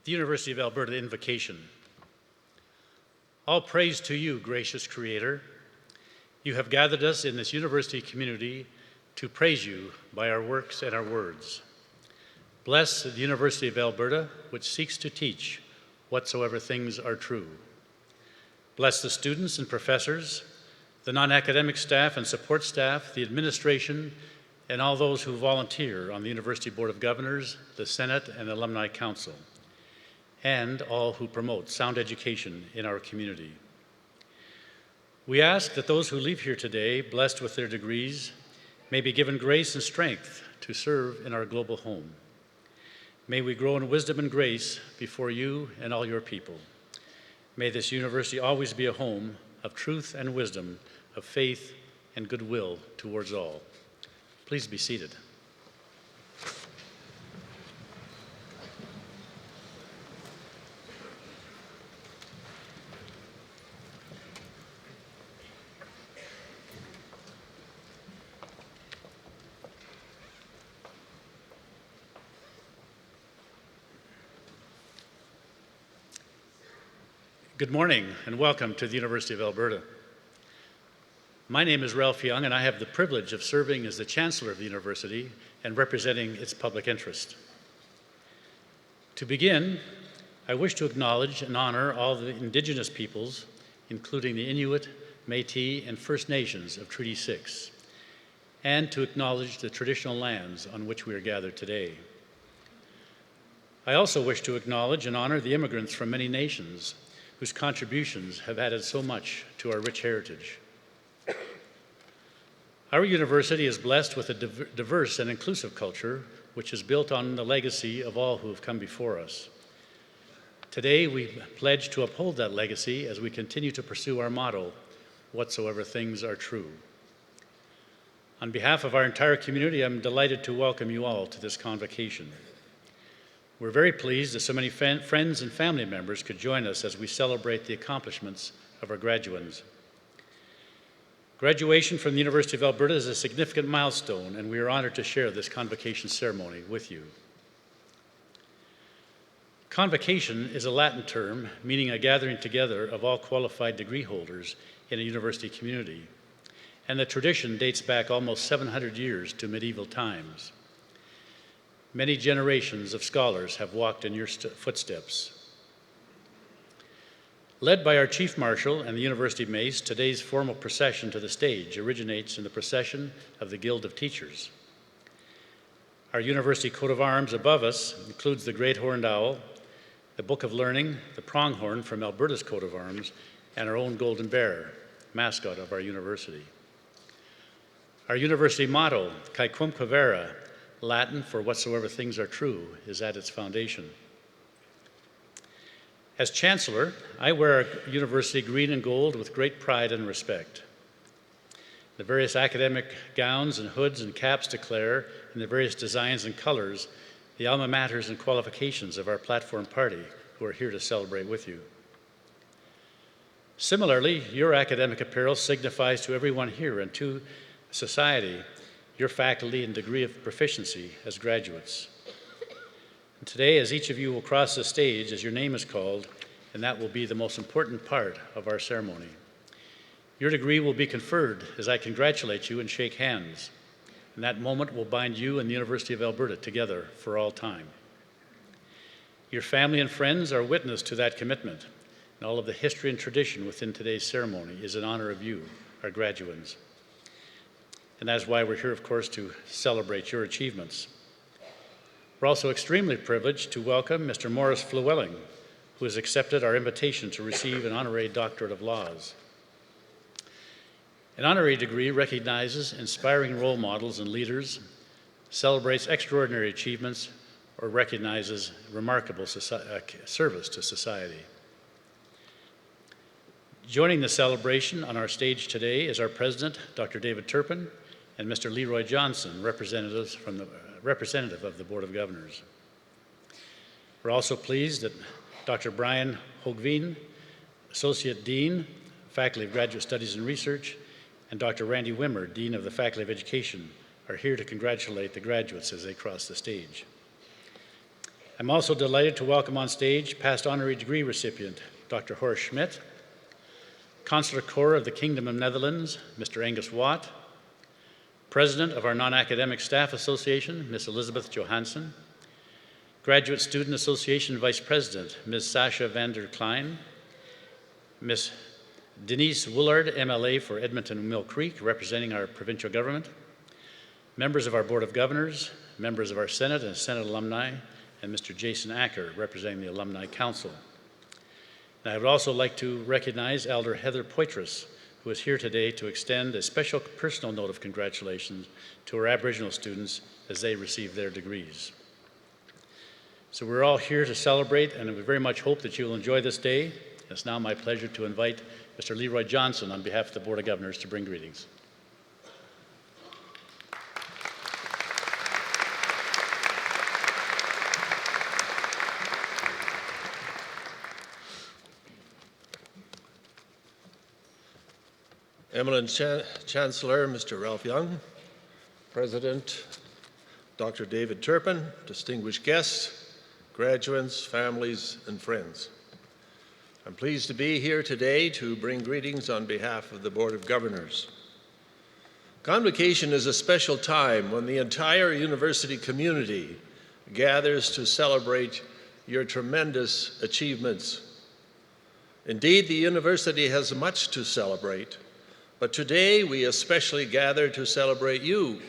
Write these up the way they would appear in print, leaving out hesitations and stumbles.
the University of Alberta Invocation. All praise to you, gracious Creator. You have gathered us in this university community to praise you by our works and our words. Bless the University of Alberta, which seeks to teach whatsoever things are true. Bless the students and professors, the non-academic staff and support staff, the administration, and all those who volunteer on the University Board of Governors, the Senate, and Alumni Council, and all who promote sound education in our community. We ask that those who leave here today, blessed with their degrees, may be given grace and strength to serve in our global home. May we grow in wisdom and grace before you and all your people. May this university always be a home of truth and wisdom, of faith and goodwill towards all. Please be seated. Good morning and welcome to the University of Alberta. My name is Ralph Young and I have the privilege of serving as the Chancellor of the University and representing its public interest. To begin, I wish to acknowledge and honor all the Indigenous peoples, including the Inuit, Métis, and First Nations of Treaty 6, and to acknowledge the traditional lands on which we are gathered today. I also wish to acknowledge and honor the immigrants from many nations whose contributions have added so much to our rich heritage. Our university is blessed with a diverse and inclusive culture, which is built on the legacy of all who have come before us. Today, we pledge to uphold that legacy as we continue to pursue our motto, whatsoever things are true. On behalf of our entire community, I'm delighted to welcome you all to this convocation. We're very pleased that so many friends and family members could join us as we celebrate the accomplishments of our graduands. Graduation from the University of Alberta is a significant milestone, and we are honored to share this convocation ceremony with you. Convocation is a Latin term meaning a gathering together of all qualified degree holders in a university community, and the tradition dates back almost 700 years to medieval times. Many generations of scholars have walked in your footsteps. Led by our Chief Marshal and the University Mace, today's formal procession to the stage originates in the procession of the Guild of Teachers. Our university coat of arms above us includes the Great Horned Owl, the Book of Learning, the pronghorn from Alberta's coat of arms, and our own Golden Bear, mascot of our university. Our university motto, Caecumque Vera, Latin for whatsoever things are true, is at its foundation. As Chancellor, I wear our university green and gold with great pride and respect. The various academic gowns and hoods and caps declare, in the various designs and colors, the alma maters and qualifications of our platform party, who are here to celebrate with you. Similarly, your academic apparel signifies to everyone here and to society your faculty and degree of proficiency as graduates. And today, as each of you will cross the stage as your name is called, and that will be the most important part of our ceremony. Your degree will be conferred as I congratulate you and shake hands, and that moment will bind you and the University of Alberta together for all time. Your family and friends are witness to that commitment, and all of the history and tradition within today's ceremony is in honor of you, our graduands. And that's why we're here, of course, to celebrate your achievements. We're also extremely privileged to welcome Mr. Morris Flewelling, who has accepted our invitation to receive an honorary doctorate of laws. An honorary degree recognizes inspiring role models and leaders, celebrates extraordinary achievements, or recognizes remarkable service to society. Joining the celebration on our stage today is our president, Dr. David Turpin, and Mr. Leroy Johnson, representative of the Board of Governors. We're also pleased that Dr. Brian Hogveen, Associate Dean, Faculty of Graduate Studies and Research, and Dr. Randy Wimmer, Dean of the Faculty of Education, are here to congratulate the graduates as they cross the stage. I'm also delighted to welcome on stage past honorary degree recipient, Dr. Horst Schmidt, Consular Corps of the Kingdom of Netherlands, Mr. Angus Watt, President of our Non-Academic Staff Association, Ms. Elizabeth Johansson, Graduate Student Association Vice President, Ms. Sasha van der Klein, Ms. Denise Woolard, MLA for Edmonton Mill Creek, representing our provincial government, members of our Board of Governors, members of our Senate and Senate alumni, and Mr. Jason Acker, representing the Alumni Council. And I would also like to recognize Elder Heather Poitras, who is here today to extend a special personal note of congratulations to our Aboriginal students as they receive their degrees. So we're all here to celebrate, and we very much hope that you will enjoy this day. It's now my pleasure to invite Mr. Leroy Johnson on behalf of the Board of Governors to bring greetings. Eminent Chancellor, Mr. Ralph Young, President, Dr. David Turpin, distinguished guests, graduates, families, and friends. I'm pleased to be here today to bring greetings on behalf of the Board of Governors. Convocation is a special time when the entire university community gathers to celebrate your tremendous achievements. Indeed, the university has much to celebrate, but today we especially gather to celebrate you,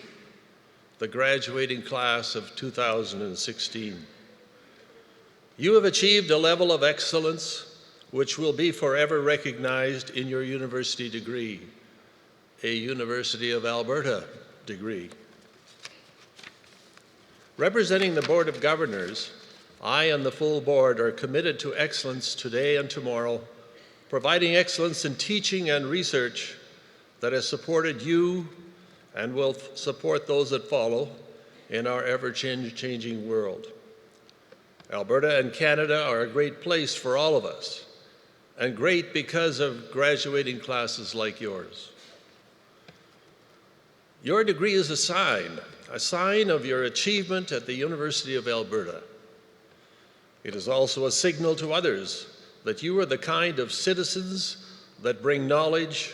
the graduating class of 2016. You have achieved a level of excellence which will be forever recognized in your university degree, a University of Alberta degree. Representing the Board of Governors, I and the full board are committed to excellence today and tomorrow, providing excellence in teaching and research that has supported you and will support those that follow in our ever-changing world. Alberta and Canada are a great place for all of us, and great because of graduating classes like yours. Your degree is a sign of your achievement at the University of Alberta. It is also a signal to others that you are the kind of citizens that bring knowledge,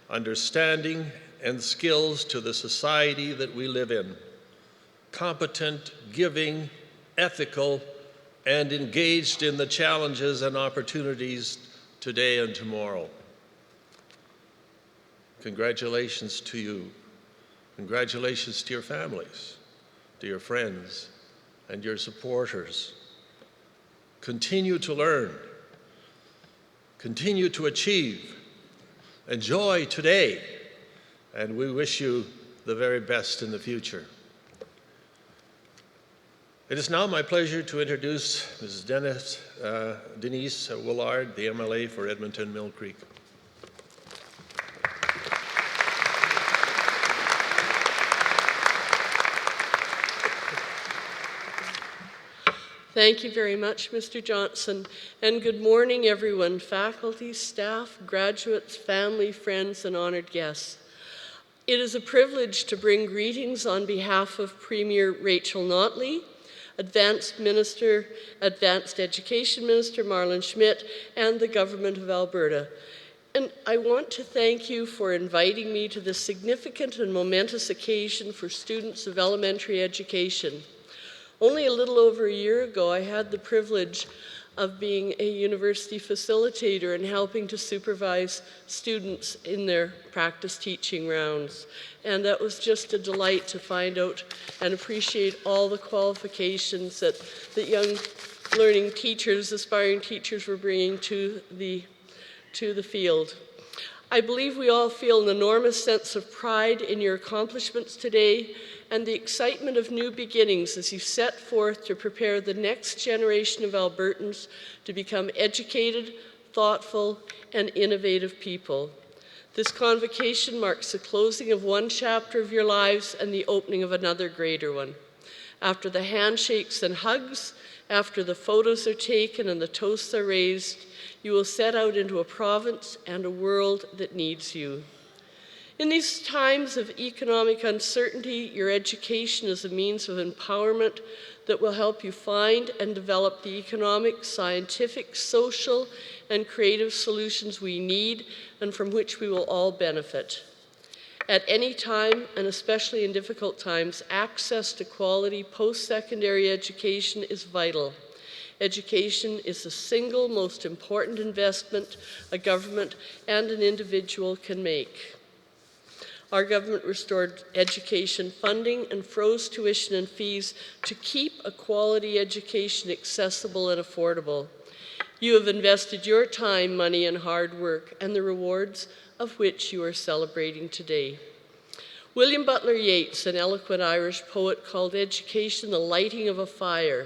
understanding, and skills to the society that we live in. Competent, giving, ethical, and engaged in the challenges and opportunities today and tomorrow. Congratulations to you. Congratulations to your families, to your friends, and your supporters. Continue to learn. Continue to achieve. Enjoy today, and we wish you the very best in the future. It is now my pleasure to introduce Mrs. Denise Woolard, the MLA for Edmonton Mill Creek. Thank you very much, Mr. Johnson, and good morning, everyone, faculty, staff, graduates, family, friends, and honored guests. It is a privilege to bring greetings on behalf of Premier Rachel Notley, Advanced Education Minister Marlon Schmidt, and the Government of Alberta. And I want to thank you for inviting me to this significant and momentous occasion for students of elementary education. Only a little over a year ago, I had the privilege of being a university facilitator and helping to supervise students in their practice teaching rounds. And that was just a delight to find out and appreciate all the qualifications that young learning teachers, aspiring teachers were bringing to the field. I believe we all feel an enormous sense of pride in your accomplishments today and the excitement of new beginnings as you set forth to prepare the next generation of Albertans to become educated, thoughtful, and innovative people. This convocation marks the closing of one chapter of your lives and the opening of another greater one. After the handshakes and hugs, after the photos are taken and the toasts are raised, you will set out into a province and a world that needs you. In these times of economic uncertainty, your education is a means of empowerment that will help you find and develop the economic, scientific, social, and creative solutions we need and from which we will all benefit. At any time, and especially in difficult times, access to quality post-secondary education is vital. Education is the single most important investment a government and an individual can make. Our government restored education funding and froze tuition and fees to keep a quality education accessible and affordable. You have invested your time, money, and hard work, and the rewards of which you are celebrating today. William Butler Yeats, an eloquent Irish poet, called education the lighting of a fire,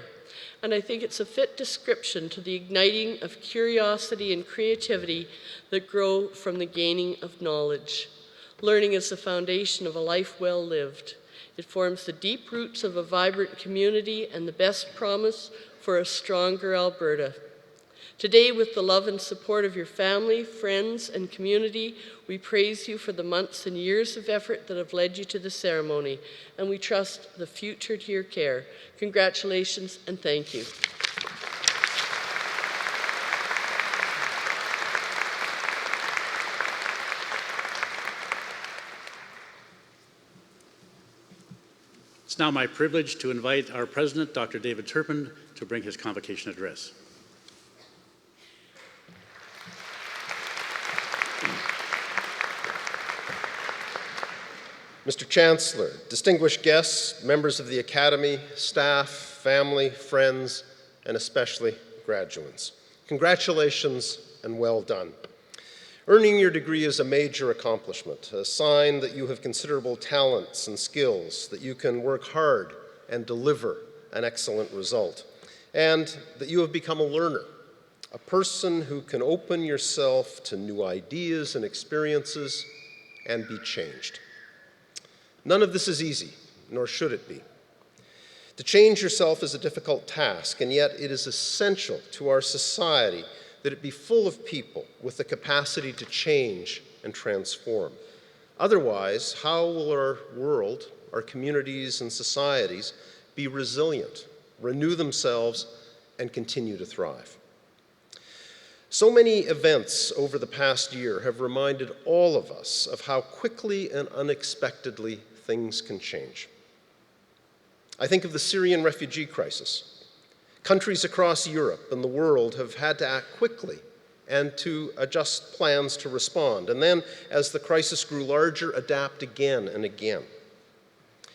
and I think it's a fit description to the igniting of curiosity and creativity that grow from the gaining of knowledge. Learning is the foundation of a life well lived. It forms the deep roots of a vibrant community and the best promise for a stronger Alberta. Today, with the love and support of your family, friends, and community, we praise you for the months and years of effort that have led you to the ceremony, and we trust the future to your care. Congratulations and thank you. It's now my privilege to invite our President, Dr. David Turpin, to bring his convocation address. Mr. Chancellor, distinguished guests, members of the Academy, staff, family, friends, and especially graduates, congratulations and well done. Earning your degree is a major accomplishment, a sign that you have considerable talents and skills, that you can work hard and deliver an excellent result, and that you have become a learner, a person who can open yourself to new ideas and experiences and be changed. None of this is easy, nor should it be. To change yourself is a difficult task, and yet it is essential to our society that it be full of people with the capacity to change and transform. Otherwise, how will our world, our communities and societies be resilient, renew themselves, and continue to thrive? So many events over the past year have reminded all of us of how quickly and unexpectedly things can change. I think of the Syrian refugee crisis. Countries across Europe and the world have had to act quickly and to adjust plans to respond, and then, as the crisis grew larger, adapt again and again.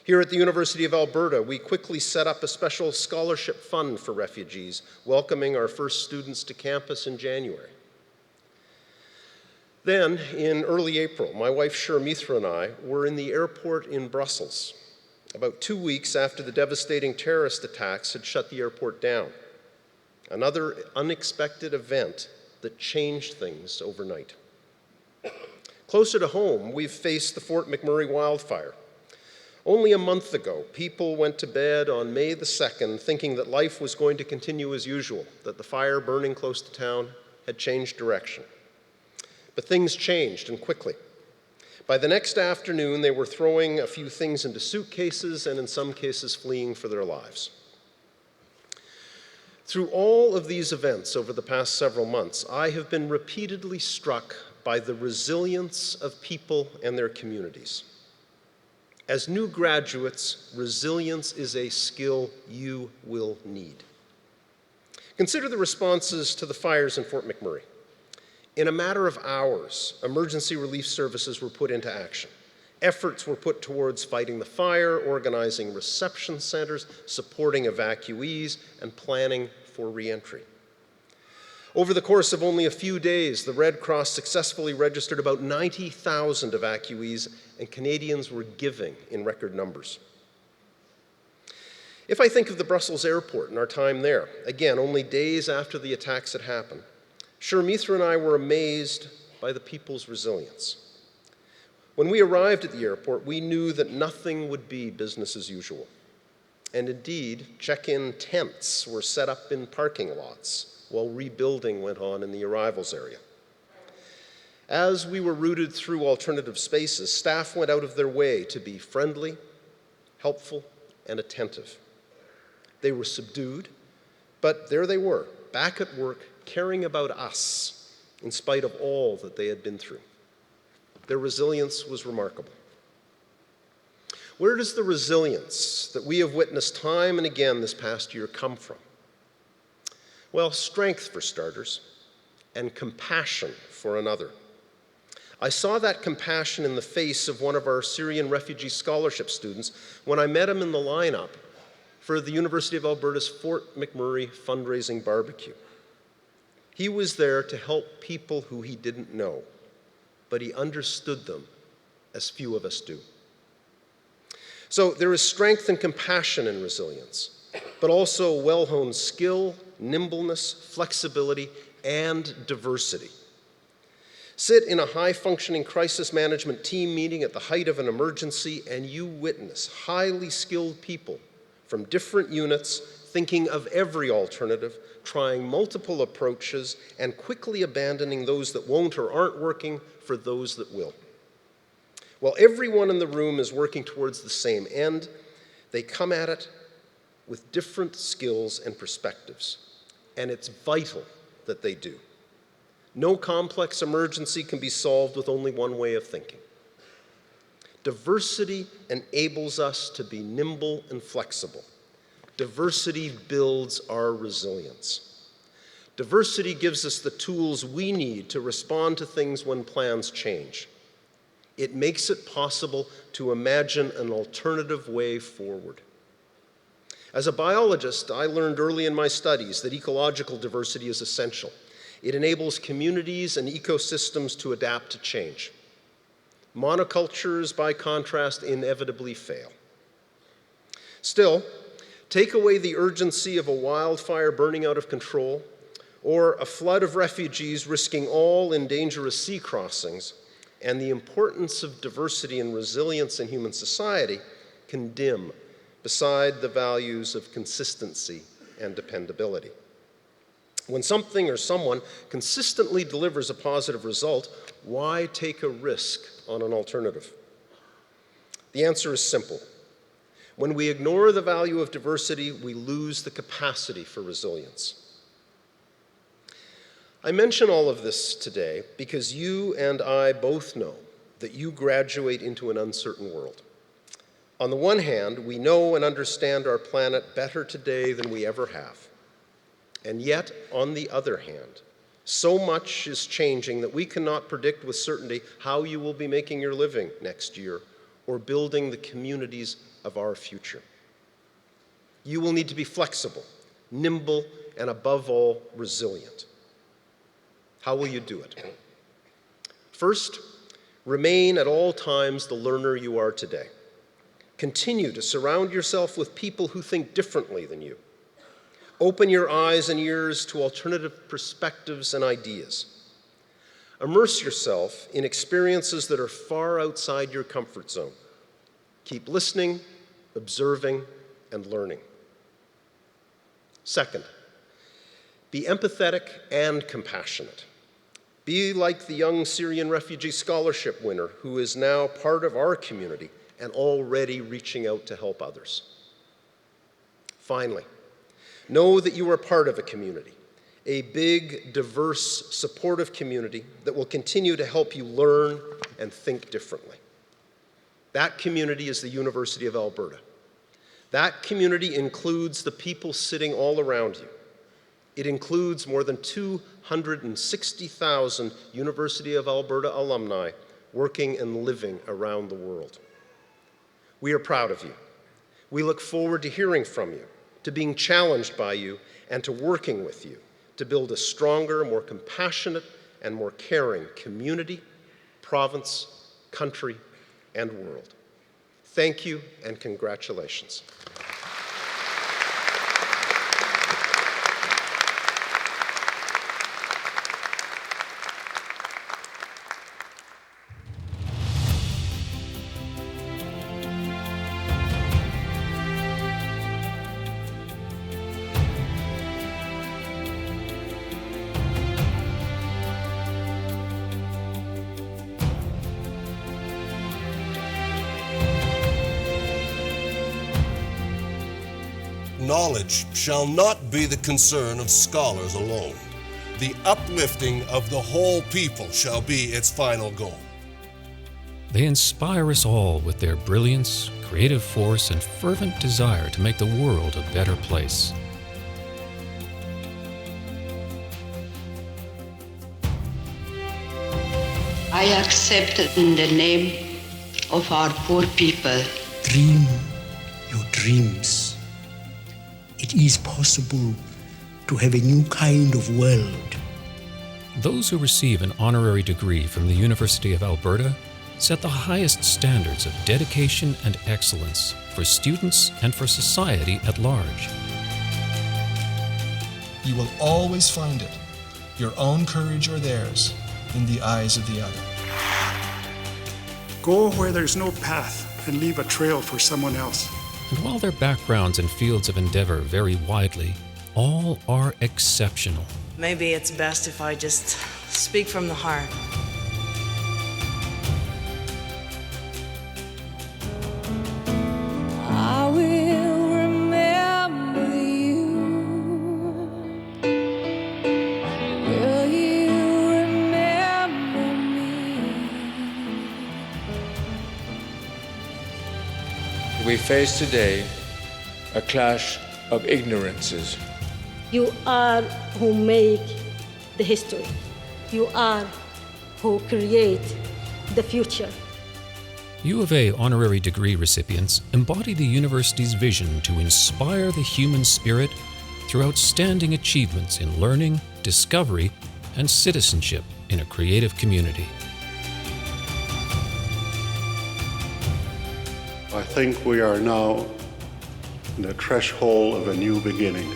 Here at the University of Alberta, we quickly set up a special scholarship fund for refugees, welcoming our first students to campus in January. Then, in early April, my wife Sharmithra and I were in the airport in Brussels, about 2 weeks after the devastating terrorist attacks had shut the airport down. Another unexpected event that changed things overnight. Closer to home, we've faced the Fort McMurray wildfire. Only a month ago, people went to bed on May the 2nd thinking that life was going to continue as usual, that the fire burning close to town had changed direction. But things changed, and quickly. By the next afternoon, they were throwing a few things into suitcases and in some cases fleeing for their lives. Through all of these events over the past several months, I have been repeatedly struck by the resilience of people and their communities. As new graduates, resilience is a skill you will need. Consider the responses to the fires in Fort McMurray. In a matter of hours, emergency relief services were put into action. Efforts were put towards fighting the fire, organizing reception centers, supporting evacuees, and planning for reentry. Over the course of only a few days, the Red Cross successfully registered about 90,000 evacuees, and Canadians were giving in record numbers. If I think of the Brussels airport and our time there, again, only days after the attacks had happened, Sharmithra and I were amazed by the people's resilience. When we arrived at the airport, we knew that nothing would be business as usual. And indeed, check-in tents were set up in parking lots while rebuilding went on in the arrivals area. As we were routed through alternative spaces, staff went out of their way to be friendly, helpful, and attentive. They were subdued, but there they were, back at work, caring about us, in spite of all that they had been through. Their resilience was remarkable. Where does the resilience that we have witnessed time and again this past year come from? Well, strength for starters, and compassion for another. I saw that compassion in the face of one of our Syrian refugee scholarship students when I met him in the lineup for the University of Alberta's Fort McMurray fundraising barbecue. He was there to help people who he didn't know, but he understood them as few of us do. So there is strength and compassion in resilience, but also well-honed skill, nimbleness, flexibility, and diversity. Sit in a high-functioning crisis management team meeting at the height of an emergency, and you witness highly skilled people from different units thinking of every alternative, trying multiple approaches, and quickly abandoning those that won't or aren't working for those that will. While everyone in the room is working towards the same end, they come at it with different skills and perspectives, and it's vital that they do. No complex emergency can be solved with only one way of thinking. Diversity enables us to be nimble and flexible. Diversity builds our resilience. Diversity gives us the tools we need to respond to things when plans change. It makes it possible to imagine an alternative way forward. As a biologist, I learned early in my studies that ecological diversity is essential. It enables communities and ecosystems to adapt to change. Monocultures, by contrast, inevitably fail. Still, take away the urgency of a wildfire burning out of control, or a flood of refugees risking all in dangerous sea crossings, and the importance of diversity and resilience in human society can dim beside the values of consistency and dependability. When something or someone consistently delivers a positive result, why take a risk on an alternative? The answer is simple. When we ignore the value of diversity, we lose the capacity for resilience. I mention all of this today because you and I both know that you graduate into an uncertain world. On the one hand, we know and understand our planet better today than we ever have. And yet, on the other hand, so much is changing that we cannot predict with certainty how you will be making your living next year or building the communities of our future. You will need to be flexible, nimble, and above all, resilient. How will you do it? First, remain at all times the learner you are today. Continue to surround yourself with people who think differently than you. Open your eyes and ears to alternative perspectives and ideas. Immerse yourself in experiences that are far outside your comfort zone. Keep listening, observing, and learning. Second, be empathetic and compassionate. Be like the young Syrian refugee scholarship winner who is now part of our community and already reaching out to help others. Finally, know that you are part of a community, a big, diverse, supportive community that will continue to help you learn and think differently. That community is the University of Alberta. That community includes the people sitting all around you. It includes more than 260,000 University of Alberta alumni working and living around the world. We are proud of you. We look forward to hearing from you, to being challenged by you, and to working with you to build a stronger, more compassionate, and more caring community, province, country, and world. Thank you and congratulations. knowledge shall not be the concern of scholars alone. The uplifting of the whole people shall be its final goal. They inspire us all with their brilliance, creative force, and fervent desire to make the world a better place. I accept in the name of our poor people. Dream your dreams. It is possible to have a new kind of world. Those who receive an honorary degree from the University of Alberta set the highest standards of dedication and excellence for students and for society at large. You will always find it, your own courage or theirs, in the eyes of the other. Go where there's no path and leave a trail for someone else. And while their backgrounds and fields of endeavor vary widely, all are exceptional. Maybe it's best if I just speak from the heart. I will remember you. Will you remember me? We face today a clash of ignorances. You are who make the history. You are who create the future. U of A honorary degree recipients embody the university's vision to inspire the human spirit through outstanding achievements in learning, discovery, and citizenship in a creative community. I think we are now in the threshold of a new beginning.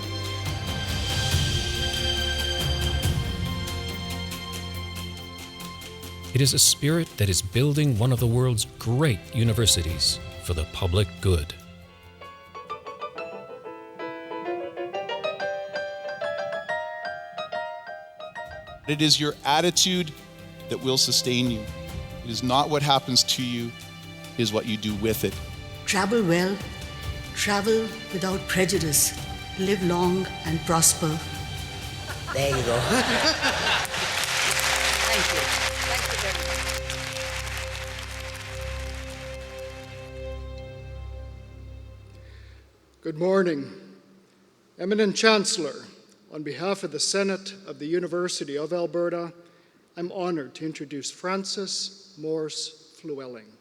It is a spirit that is building one of the world's great universities for the public good. It is your attitude that will sustain you. It is not what happens to you, it is what you do with it. Travel well, travel without prejudice, live long and prosper. There you go. Thank you. Thank you very much. Good morning. Eminent Chancellor, on behalf of the Senate of the University of Alberta, I'm honored to introduce Francis Morse Flewelling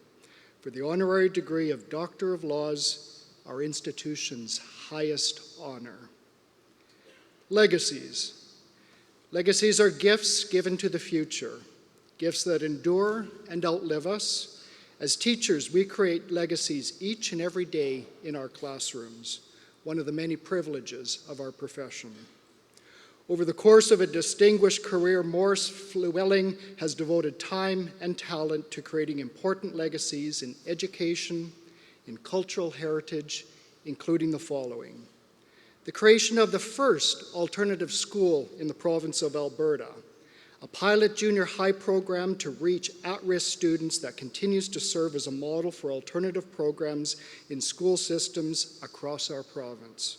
for the honorary degree of Doctor of Laws, our institution's highest honor. Legacies. Legacies are gifts given to the future, gifts that endure and outlive us. As teachers, we create legacies each and every day in our classrooms, one of the many privileges of our profession. Over the course of a distinguished career, Morse Flewelling has devoted time and talent to creating important legacies in education, in cultural heritage, including the following: the creation of the first alternative school in the province of Alberta, a pilot junior high program to reach at-risk students that continues to serve as a model for alternative programs in school systems across our province.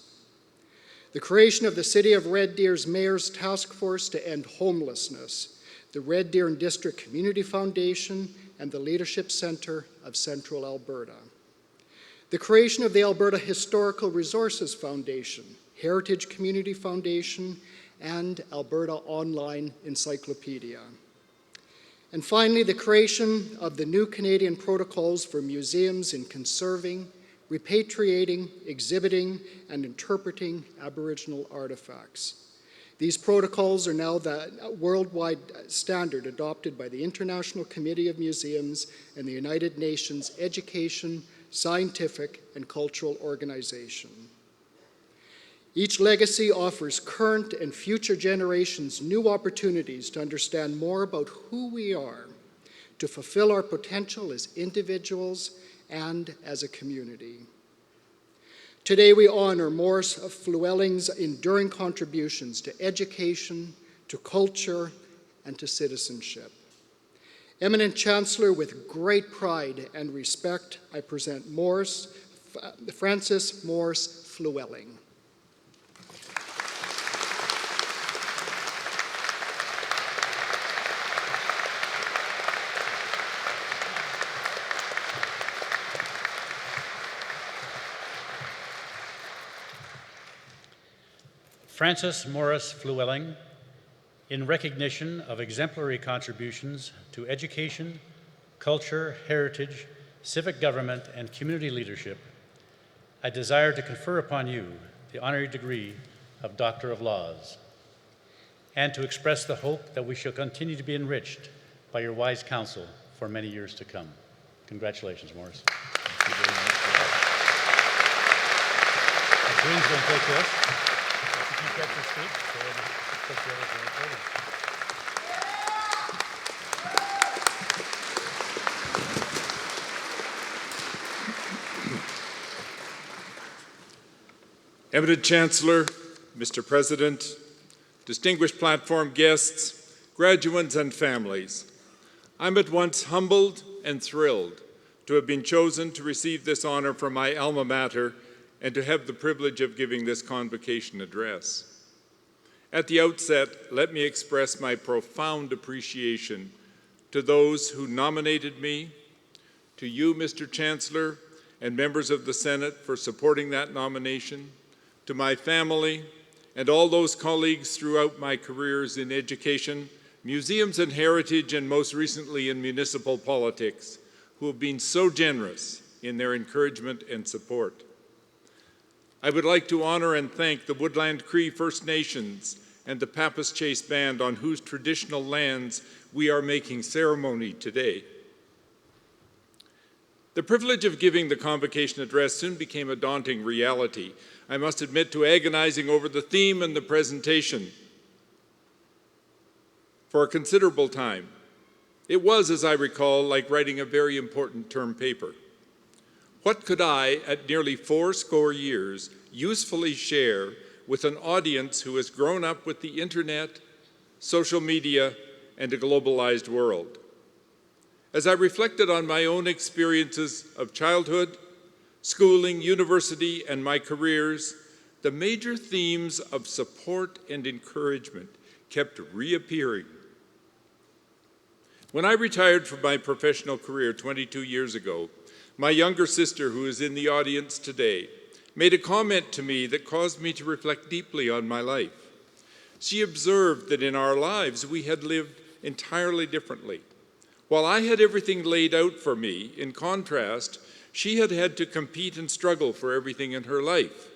The creation of the City of Red Deer's Mayor's Task Force to End Homelessness, the Red Deer and District Community Foundation, and the Leadership Centre of Central Alberta. The creation of the Alberta Historical Resources Foundation, Heritage Community Foundation, and Alberta Online Encyclopedia. And finally, the creation of the new Canadian protocols for museums in conserving, repatriating, exhibiting, and interpreting Aboriginal artifacts. These protocols are now the worldwide standard adopted by the International Committee of Museums and the United Nations Education, Scientific, and Cultural Organization. Each legacy offers current and future generations new opportunities to understand more about who we are, to fulfill our potential as individuals and as a community. Today we honor Morse Flewelling's enduring contributions to education, to culture, and to citizenship. Eminent Chancellor, with great pride and respect, I present Francis Morse Flewelling. Francis Morris Flewelling, in recognition of exemplary contributions to education, culture, heritage, civic government, and community leadership, I desire to confer upon you the honorary degree of Doctor of Laws, and to express the hope that we shall continue to be enriched by your wise counsel for many years to come. Congratulations, Morris. Thank you very much. Green's going to take this. I think you've got your seat, so I'll just take the others on the podium. Eminent Chancellor, Mr. President, distinguished platform guests, graduates, and families, I'm at once humbled and thrilled to have been chosen to receive this honor from my alma mater and to have the privilege of giving this convocation address. At the outset, let me express my profound appreciation to those who nominated me, to you, Mr. Chancellor, and members of the Senate for supporting that nomination, to my family, and all those colleagues throughout my careers in education, museums and heritage, and most recently in municipal politics, who have been so generous in their encouragement and support. I would like to honor and thank the Woodland Cree First Nations and the Pappas Chase Band on whose traditional lands we are making ceremony today. The privilege of giving the convocation address soon became a daunting reality. I must admit to agonizing over the theme and the presentation for a considerable time. It was, as I recall, like writing a very important term paper. What could I, at nearly 80 years, usefully share with an audience who has grown up with the internet, social media, and a globalized world? As I reflected on my own experiences of childhood, schooling, university, and my careers, the major themes of support and encouragement kept reappearing. When I retired from my professional career 22 years ago, my younger sister, who is in the audience today, made a comment to me that caused me to reflect deeply on my life. She observed that in our lives we had lived entirely differently. While I had everything laid out for me, in contrast, she had had to compete and struggle for everything in her life.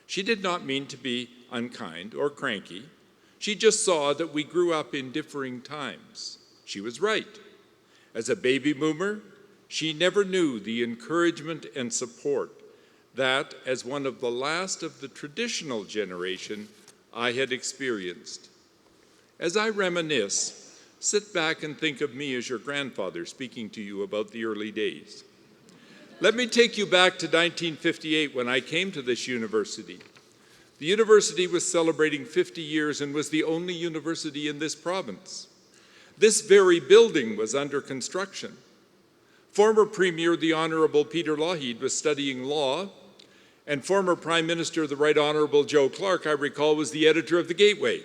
She did not mean to be unkind or cranky. She just saw that we grew up in differing times. She was right. As a baby boomer, she never knew the encouragement and support that, as one of the last of the traditional generation, I had experienced. As I reminisce, sit back and think of me as your grandfather speaking to you about the early days. Let me take you back to 1958 when I came to this university. The university was celebrating 50 years and was the only university in this province. This very building was under construction. Former Premier, the Honorable Peter Lougheed, was studying law, and former Prime Minister, the Right Honorable Joe Clark, I recall, was the editor of the Gateway.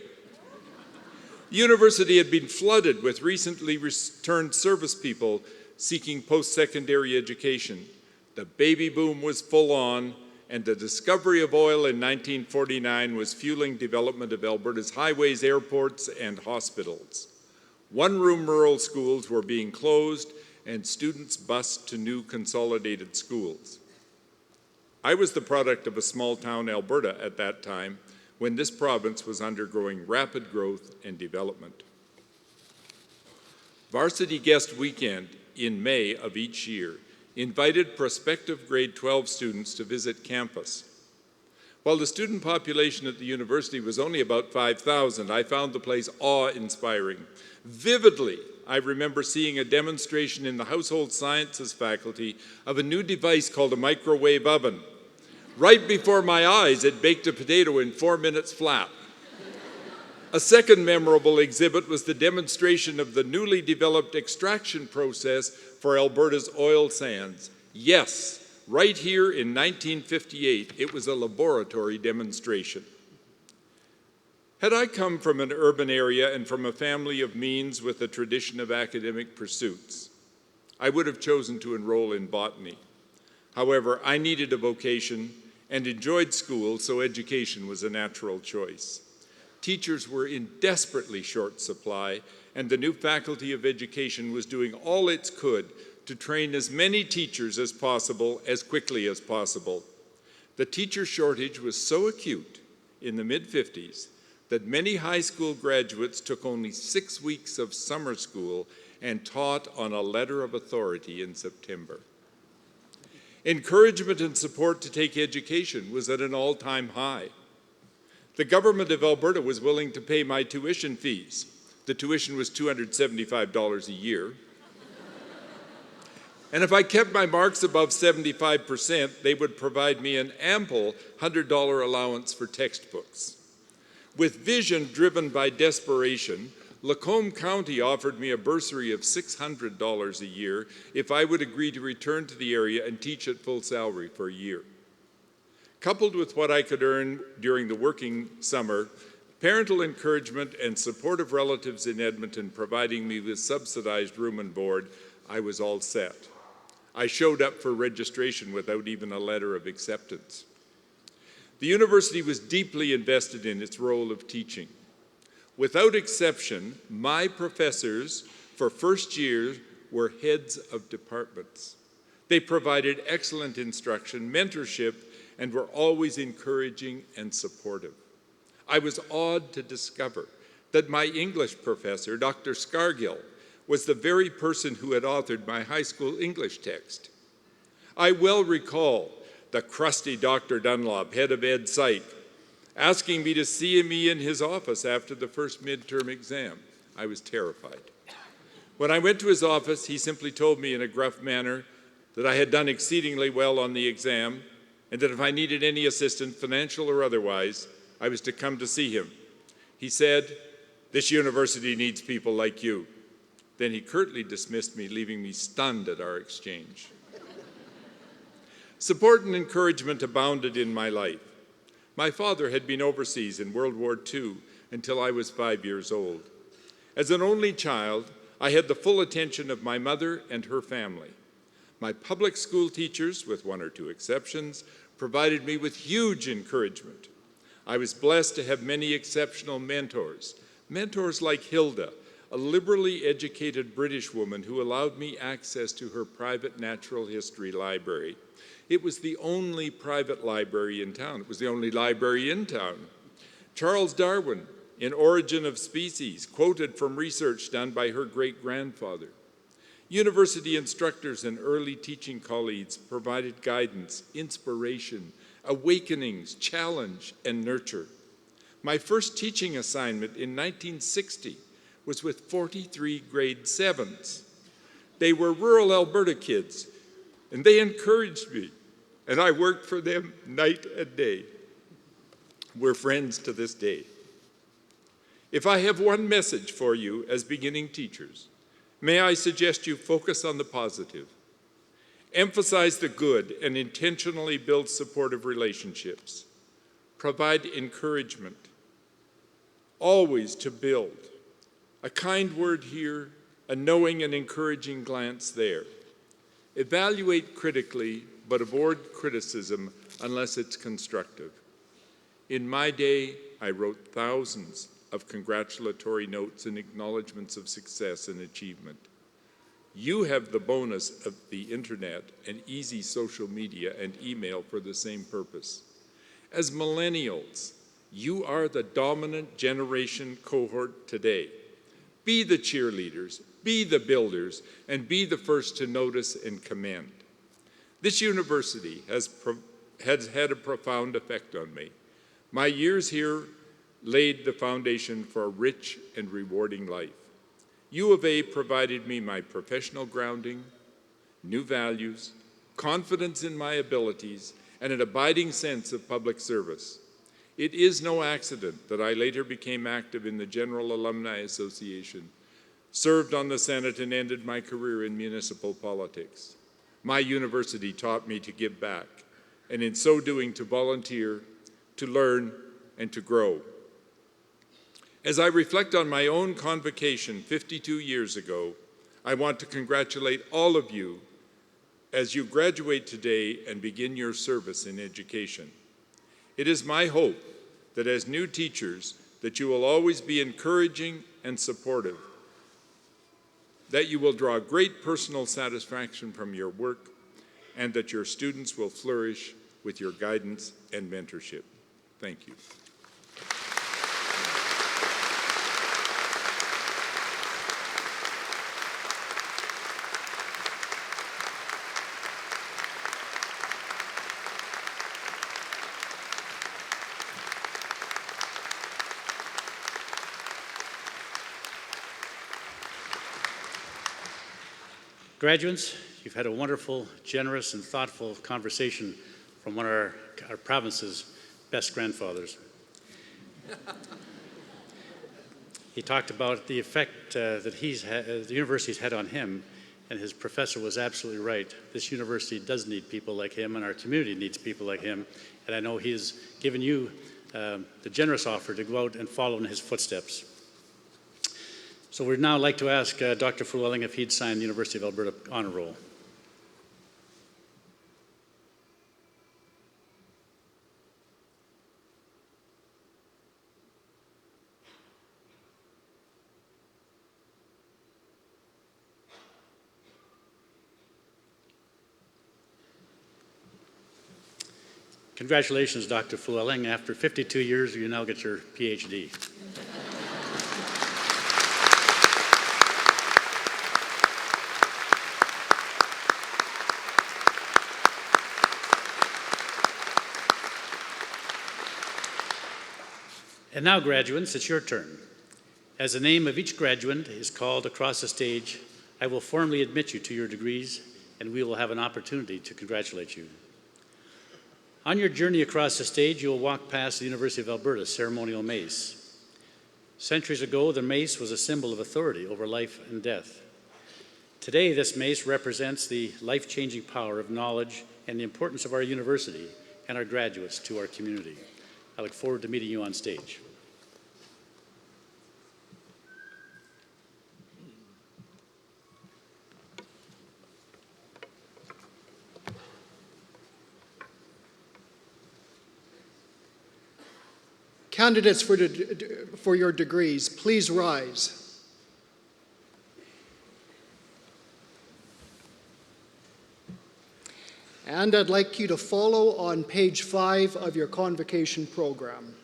The university had been flooded with recently returned service people seeking post-secondary education. The baby boom was full on, and the discovery of oil in 1949 was fueling development of Alberta's highways, airports, and hospitals. One-room rural schools were being closed, and students bused to new consolidated schools. I was the product of a small-town Alberta at that time, when this province was undergoing rapid growth and development. Varsity Guest Weekend in May of each year invited prospective grade 12 students to visit campus. While the student population at the university was only about 5,000, I found the place awe-inspiring. Vividly, I remember seeing a demonstration in the household sciences faculty of a new device called a microwave oven. Right before my eyes, it baked a potato in 4 minutes flat. A second memorable exhibit was the demonstration of the newly developed extraction process for Alberta's oil sands. Yes, right here in 1958, it was a laboratory demonstration. Had I come from an urban area and from a family of means with a tradition of academic pursuits, I would have chosen to enroll in botany. However, I needed a vocation, and enjoyed school, so education was a natural choice. Teachers were in desperately short supply, and the new Faculty of Education was doing all it could to train as many teachers as possible, as quickly as possible. The teacher shortage was so acute in the mid-50s that many high school graduates took only 6 weeks of summer school and taught on a letter of authority in September. Encouragement and support to take education was at an all-time high. The government of Alberta was willing to pay my tuition fees. The tuition was $275 a year. And if I kept my marks above 75%, they would provide me an ample $100 allowance for textbooks. With vision driven by desperation, Lacombe County offered me a bursary of $600 a year if I would agree to return to the area and teach at full salary for a year. Coupled with what I could earn during the working summer, parental encouragement and supportive relatives in Edmonton providing me with subsidized room and board, I was all set. I showed up for registration without even a letter of acceptance. The university was deeply invested in its role of teaching. Without exception, my professors for first year were heads of departments. They provided excellent instruction, mentorship, and were always encouraging and supportive. I was awed to discover that my English professor, Dr. Scargill, was the very person who had authored my high school English text. I well recall the crusty Dr. Dunlop, head of Ed Psych, asking me to see me in his office after the first midterm exam. I was terrified. When I went to his office, he simply told me in a gruff manner that I had done exceedingly well on the exam and that if I needed any assistance, financial or otherwise, I was to come to see him. He said, "This university needs people like you." Then he curtly dismissed me, leaving me stunned at our exchange. Support and encouragement abounded in my life. My father had been overseas in World War II until I was 5 years old. As an only child, I had the full attention of my mother and her family. My public school teachers, with one or two exceptions, provided me with huge encouragement. I was blessed to have many exceptional mentors like Hilda, a liberally educated British woman who allowed me access to her private natural history library. It was the only private library in town. It was the only library in town. Charles Darwin, in Origin of Species, quoted from research done by her great-grandfather. University instructors and early teaching colleagues provided guidance, inspiration, awakenings, challenge, and nurture. My first teaching assignment in 1960 was with 43 grade 7s. They were rural Alberta kids, and they encouraged me, and I worked for them night and day. We're friends to this day. If I have one message for you as beginning teachers, may I suggest you focus on the positive. Emphasize the good and intentionally build supportive relationships. Provide encouragement. Always to build. A kind word here, a knowing and encouraging glance there. Evaluate critically, but avoid criticism unless it's constructive. In my day, I wrote thousands of congratulatory notes and acknowledgments of success and achievement. You have the bonus of the internet and easy social media and email for the same purpose. As millennials, you are the dominant generation cohort today. Be the cheerleaders, be the builders, and be the first to notice and commend. This university has had a profound effect on me. My years here laid the foundation for a rich and rewarding life. U of A provided me my professional grounding, new values, confidence in my abilities, and an abiding sense of public service. It is no accident that I later became active in the General Alumni Association, served on the Senate, and ended my career in municipal politics. My university taught me to give back, and in so doing to volunteer, to learn, and to grow. As I reflect on my own convocation 52 years ago, I want to congratulate all of you as you graduate today and begin your service in education. It is my hope that as new teachers, that you will always be encouraging and supportive, that you will draw great personal satisfaction from your work, and that your students will flourish with your guidance and mentorship. Thank you. Graduates, you've had a wonderful, generous, and thoughtful conversation from one of our province's best grandfathers. He talked about the effect that the university's had on him, and his professor was absolutely right. This university does need people like him, and our community needs people like him, and I know he's given you the generous offer to go out and follow in his footsteps. So we'd now like to ask Dr. Llewellyn if he'd sign the University of Alberta honor roll. Congratulations, Dr. Llewellyn. After 52 years, you now get your PhD. And now, graduates, it's your turn. As the name of each graduate is called across the stage, I will formally admit you to your degrees, and we will have an opportunity to congratulate you. On your journey across the stage, you will walk past the University of Alberta's ceremonial mace. Centuries ago, the mace was a symbol of authority over life and death. Today, this mace represents the life-changing power of knowledge and the importance of our university and our graduates to our community. I look forward to meeting you on stage. Candidates for your degrees, please rise. And I'd like you to follow on page 5 of your convocation program.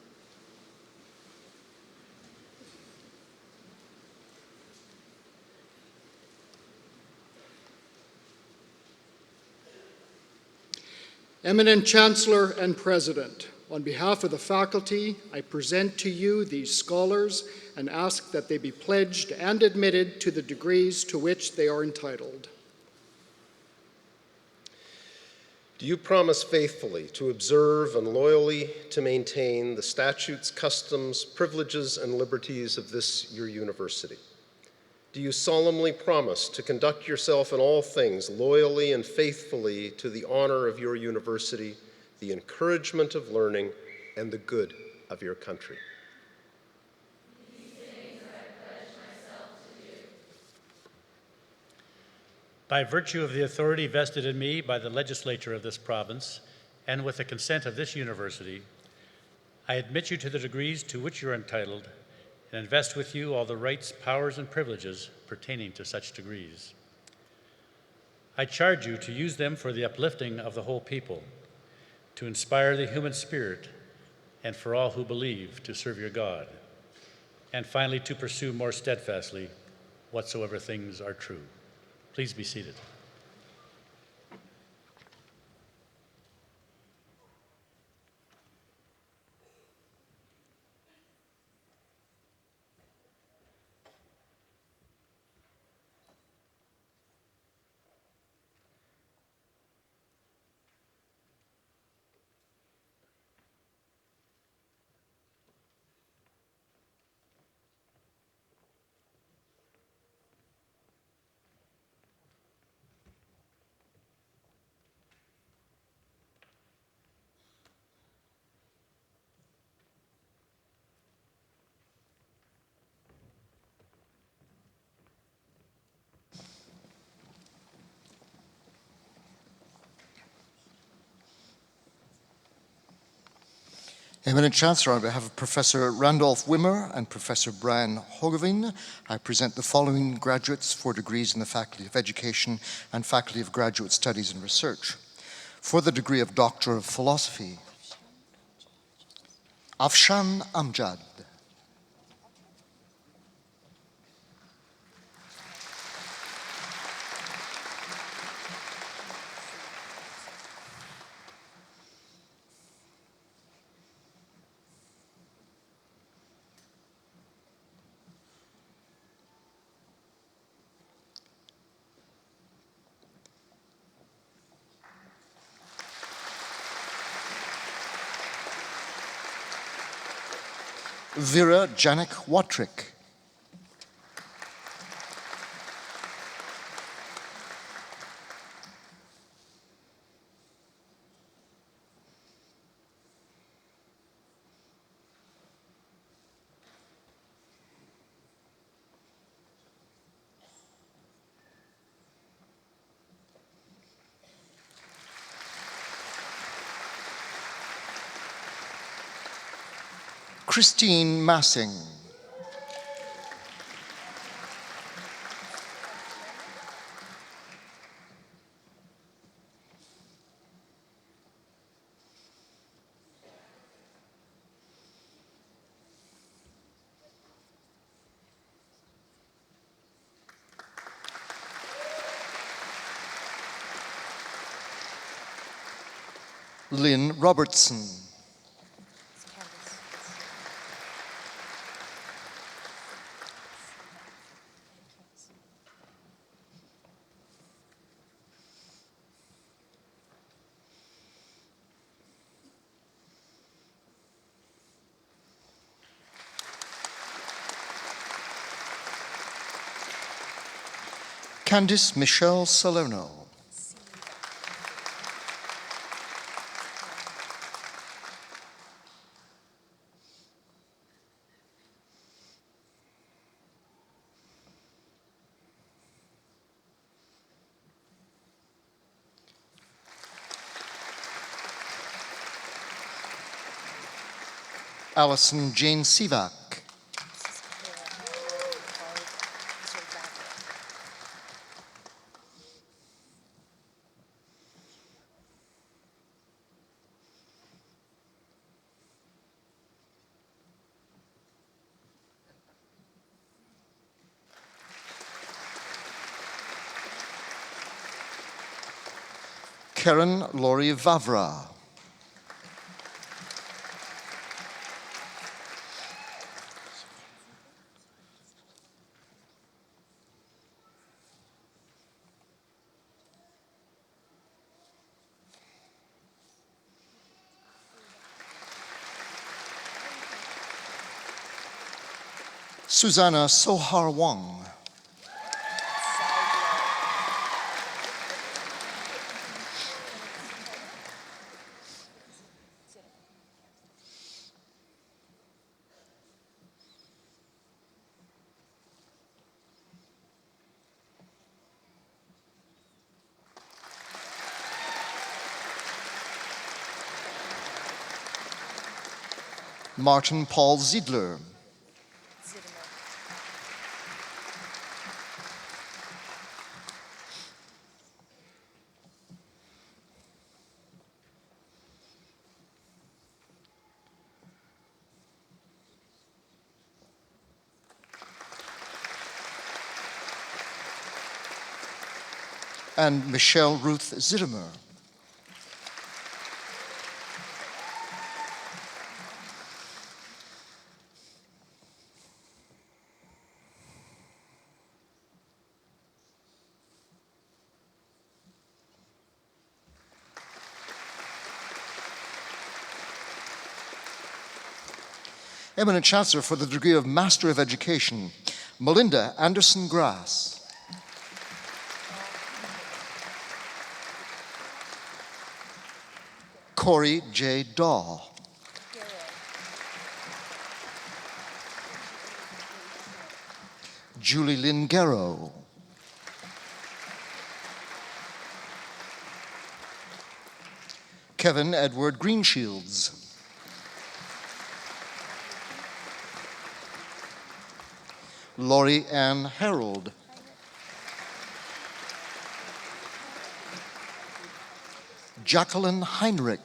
Eminent Chancellor and President, on behalf of the faculty, I present to you these scholars and ask that they be pledged and admitted to the degrees to which they are entitled. Do you promise faithfully to observe and loyally to maintain the statutes, customs, privileges, and liberties of this your university? Do you solemnly promise to conduct yourself in all things loyally and faithfully to the honor of your university, the encouragement of learning, and the good of your country? These things I pledge myself to do. By virtue of the authority vested in me by the legislature of this province, and with the consent of this university, I admit you to the degrees to which you are entitled, and invest with you all the rights, powers, and privileges pertaining to such degrees. I charge you to use them for the uplifting of the whole people, to inspire the human spirit, and for all who believe to serve your God, and finally to pursue more steadfastly whatsoever things are true. Please be seated. Eminent Chancellor, on behalf of Professor Randolph Wimmer and Professor Brian Hogeveen, I present the following graduates for degrees in the Faculty of Education and Faculty of Graduate Studies and Research. For the degree of Doctor of Philosophy, Afshan Amjad. Vera Janek Watrick. Christine Massing. Lynn Robertson. Candice Michelle Salerno. Allison Jane Sivak. Karen Laurie Vavra. Susanna Sohar Wang. Martin Paul Ziedler. And Michelle Ruth Zittimer. Eminent Chancellor, for the degree of Master of Education, Melinda Anderson Grass. Corey J. Daw. Julie Lynn Garrow. Kevin Edward Greenshields. Laurie Ann Harold. Jacqueline Heinrich.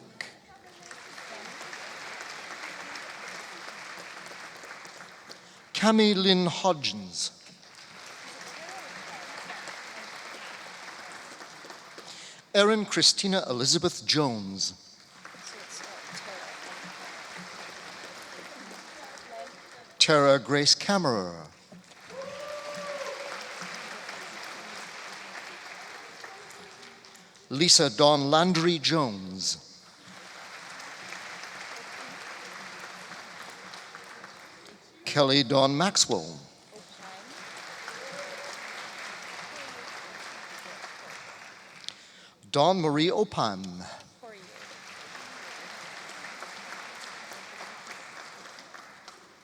Cami Lynn Hodgins. Erin Christina Elizabeth Jones. Tara Grace Kammerer. Lisa Dawn Landry Jones. Kelly Dawn Maxwell. Dawn Marie Opan.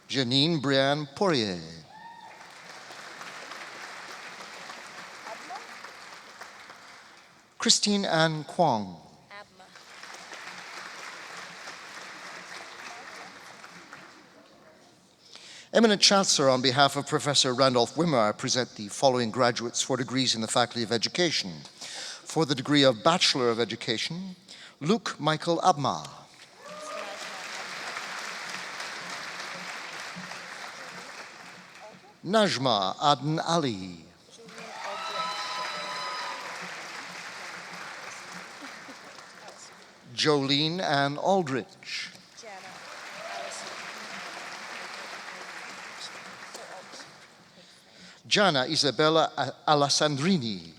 Janine Brianne Poirier. Christine Ann Kwong. Eminent Chancellor, on behalf of Professor Randolph Wimmer, I present the following graduates for degrees in the Faculty of Education. For the degree of Bachelor of Education, Luke Michael Abma. Najma Aden Ali. Jolene Ann Aldrich. Gianna Isabella Alessandrini.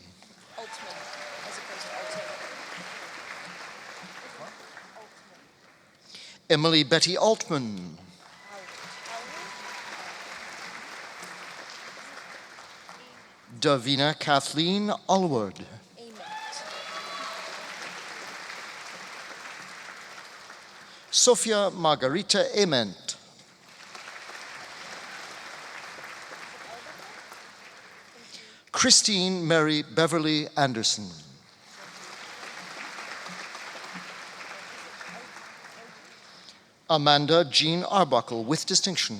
Emily Betty Altman. Davina Kathleen Allward. Sophia Margarita Ament. Christine Mary Beverly Anderson. Amanda Jean Arbuckle with distinction.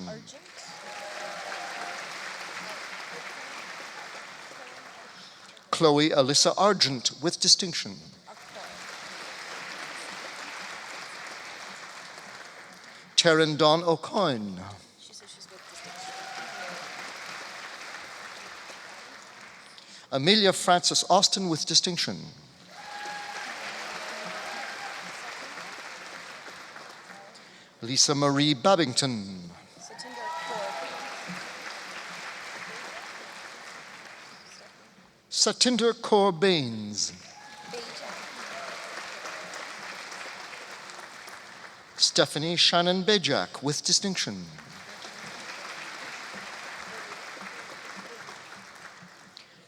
Chloe Alyssa Argent with distinction. Taryn Dawn O'Coin. Amelia Frances Austin with distinction. Lisa Marie Babington. Satinder Kaur Baines. Stephanie Shannon Bejak with distinction.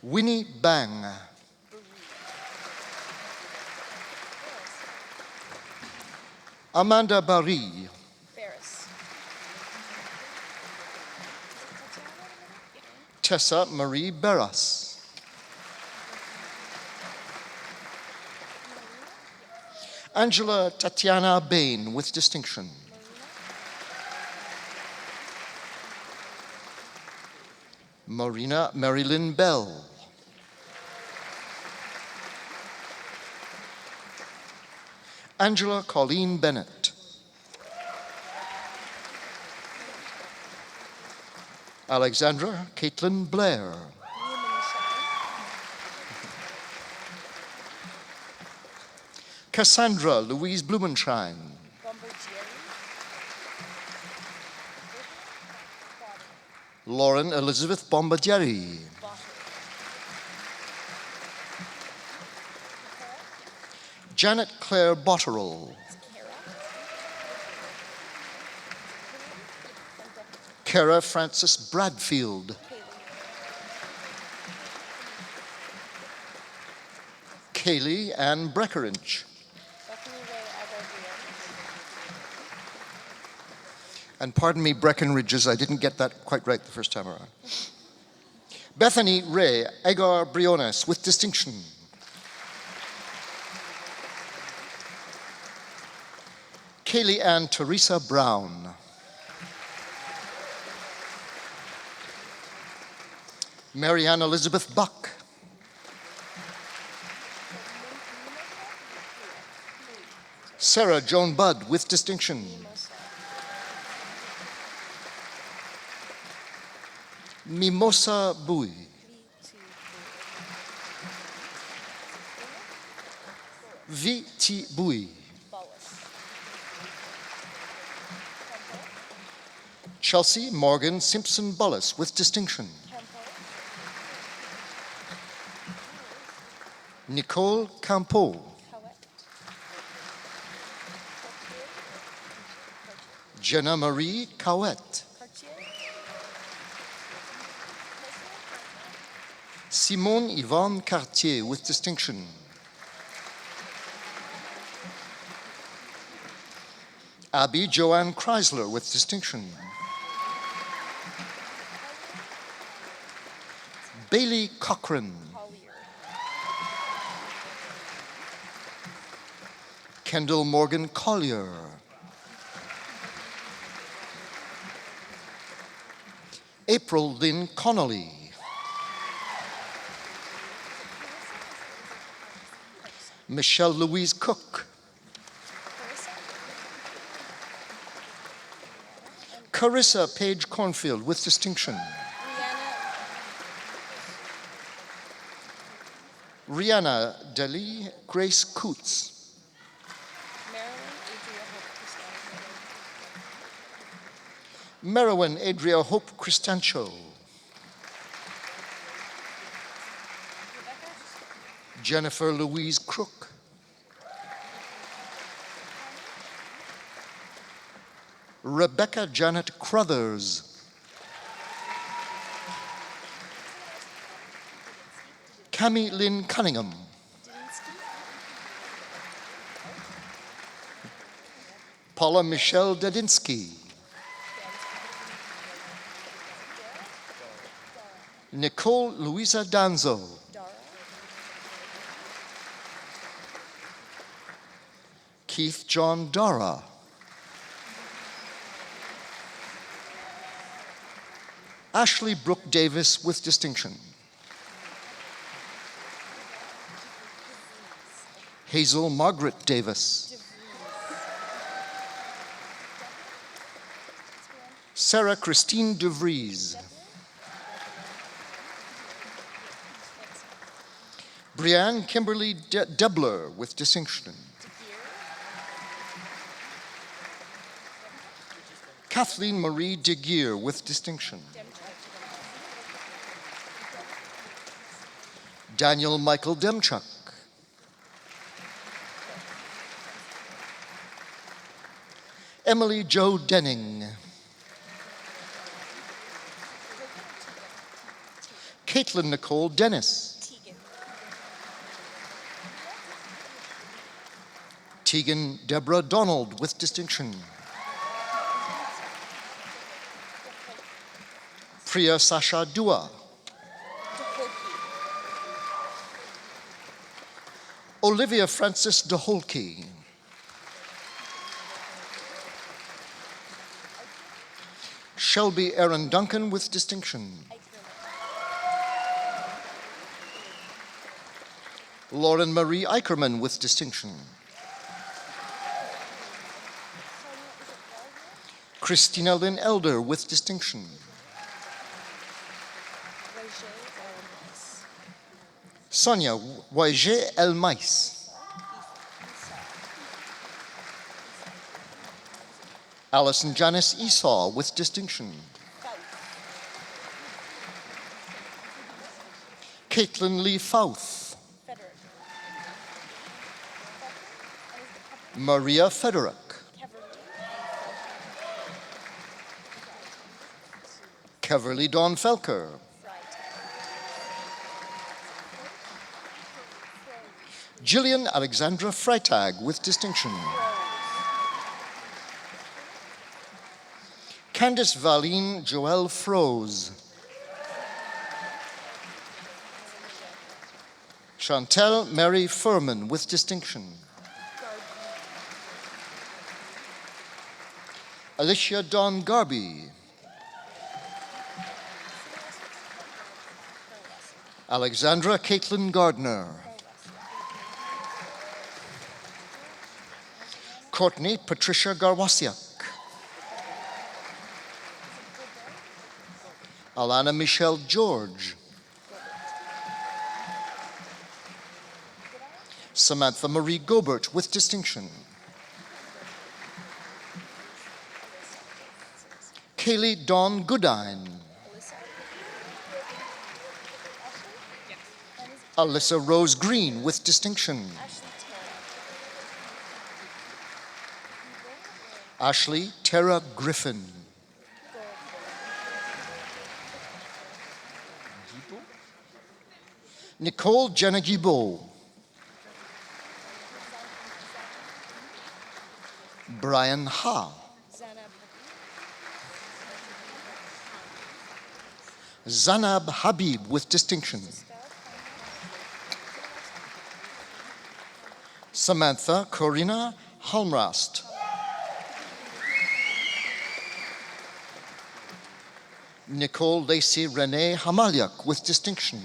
Winnie Bang. Amanda Barry. Tessa Marie Barras. Angela Tatiana Bain with distinction. Marina Marilyn Bell. Angela Colleen Bennett. Alexandra Caitlin Blair. Cassandra Louise Blumenschein. Lauren Elizabeth Bombardieri. Janet Claire Botterill. Kara Frances Bradfield. Kaylee Ann Breckeridge. And pardon me, Breckenridges, I didn't get that quite right the first time around. Bethany Ray Agar Briones with distinction. Kaylee Ann Teresa Brown. Marianne Elizabeth Buck. Sarah Joan Budd with distinction. Mimosa Bui. Viti Bui. Chelsea Morgan Simpson Bullis with distinction. Nicole Campo. Jenna Marie Cowett. Simone Yvonne Cartier with distinction. Abby Joanne Chrysler with distinction. Bailey Cochran. Kendall Morgan Collier. April Lynn Connolly. Michelle Louise Cook. Carissa Page Cornfield with distinction. Rihanna Deli Grace Coots. Merowyn Adria Hope Cristancho. Jennifer Louise Crook. Rebecca Janet Crothers. Cami Lynn Cunningham. Paula Michelle Dedinsky. Nicole Louisa Danzo. Keith John Dara. Ashley Brooke Davis with distinction. Hazel Margaret Davis. Sarah Christine DeVries. Brianne Kimberly Debler with distinction. Kathleen Marie DeGear with distinction. Daniel Michael Demchuk. Emily Jo Denning. Caitlin Nicole Dennis. Tegan Deborah Donald with distinction. Priya Sasha Dua. Olivia Francis DeHolke. Shelby Aaron Duncan with distinction. Lauren Marie Eicherman with distinction. Christina Lynn Elder with distinction. Sonia Waige Elmais. Alison Janice Esau with distinction. Caitlin Lee Fouth. Maria Federick. Keverly Dawn Felker. Gillian Alexandra Freitag with distinction. Candice Valine Joelle Froze. Chantel Mary Furman with distinction. Alicia Dawn Garby. Alexandra Caitlin Gardner. Courtney Patricia Garwasiak. Alana Michelle George. Samantha Marie Gobert with distinction. Kaylee Dawn Goodine. Alyssa Rose Green with distinction. Ashley Tara Griffin. Nicole Jenna Guibault. Brian Ha. Zanab Habib with distinction. Samantha Corina Halmrast. Nicole Lacey Renee Hamalyak with distinction.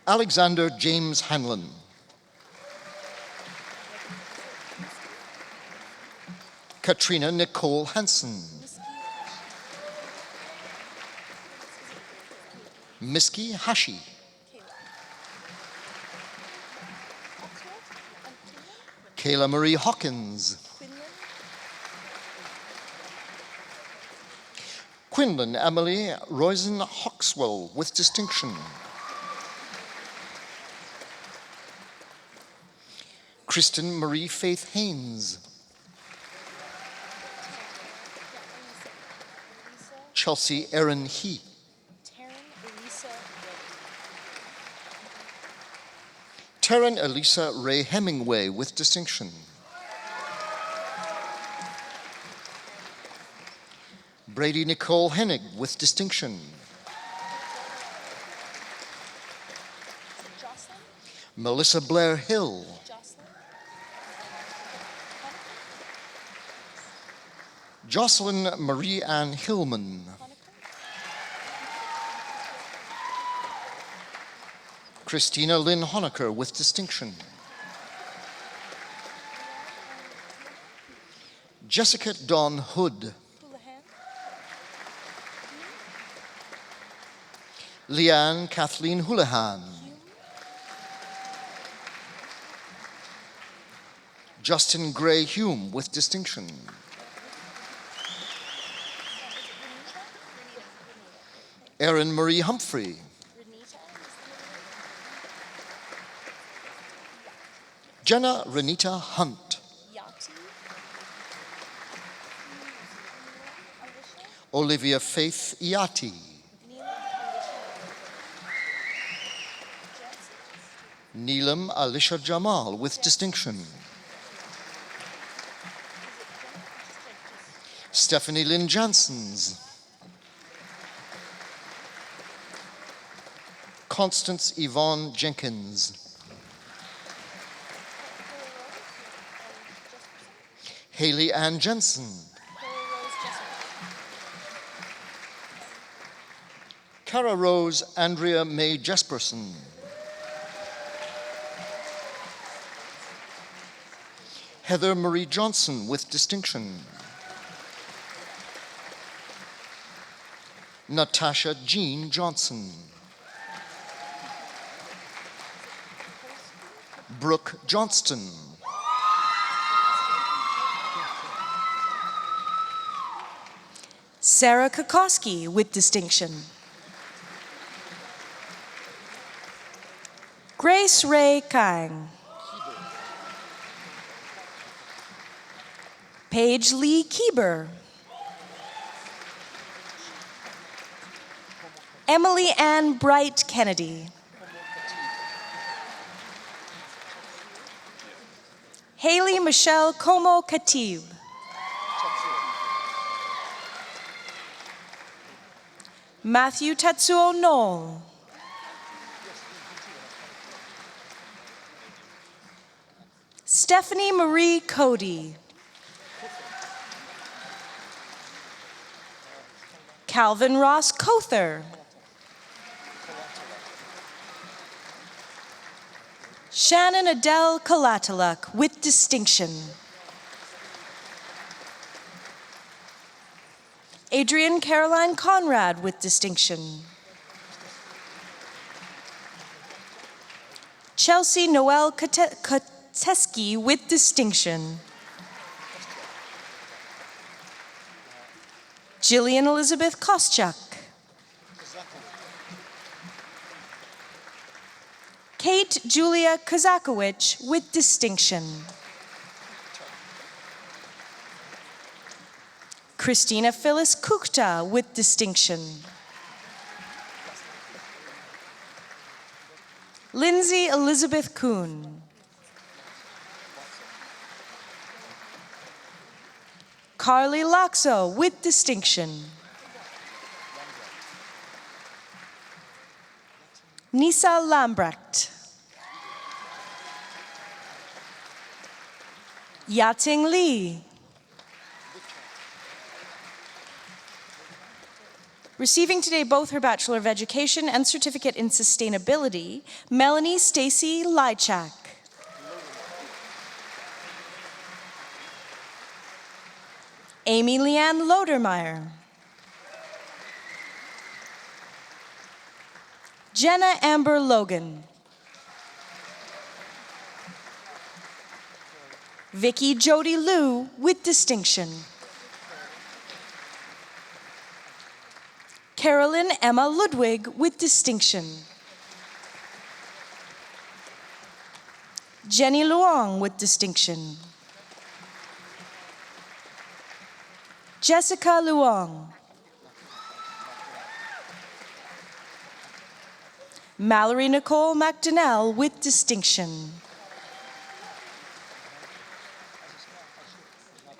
Alexander James Hanlon. Katrina Nicole Hansen. Miski Hashi. Kayla Marie Hawkins. Quinlan Emily Roizen Hawkswell with distinction. Kristen Marie Faith Haynes. Chelsea Erin He. Taryn Elisa Ray Hemingway with distinction. Brady Nicole Hennig with distinction. Melissa Blair Hill. Jocelyn Marie Ann Hillman. Christina Lynn Honecker with distinction. Jessica Dawn Hood. Leanne Kathleen Houlihan. Justin Gray Hume with distinction. Erin Marie Humphrey. Jenna Renita Hunt. Olivia Faith Iati. Neelam Alisha Jamal with distinction. Stephanie Lynn Janssens. Constance Yvonne Jenkins. Haley Ann Jensen. Cara Rose Andrea Mae Jesperson. Heather Marie Johnson with distinction. Natasha Jean Johnson. Brooke Johnston. Sarah Kokoski with distinction. Grace Ray Kang. Paige Lee Kieber. Emily Ann Bright Kennedy. Haley Michelle Como Katib. Matthew Tatsuo Knoll. Stephanie Marie Calvin Ross Cother. Shannon Adele Kalataluk with distinction. Adrian Caroline Conrad with distinction. Chelsea Noel Kateski with distinction. Jillian Elizabeth Koschuk. Kate Julia Kozakowicz with distinction. Christina Phyllis Kukta with distinction. Lindsay Elizabeth Kuhn. Carly Laxo with distinction. Nisa Lambrecht. Yating Lee. Receiving today both her Bachelor of Education and Certificate in Sustainability, Melanie Stacy Lychak. Amy Leanne Lodermeyer. Jenna Amber Logan. Vicky Jody Liu with distinction. Carolyn Emma Ludwig with distinction. Jenny Luong with distinction. Jessica Luong. Mallory Nicole McDonnell with distinction.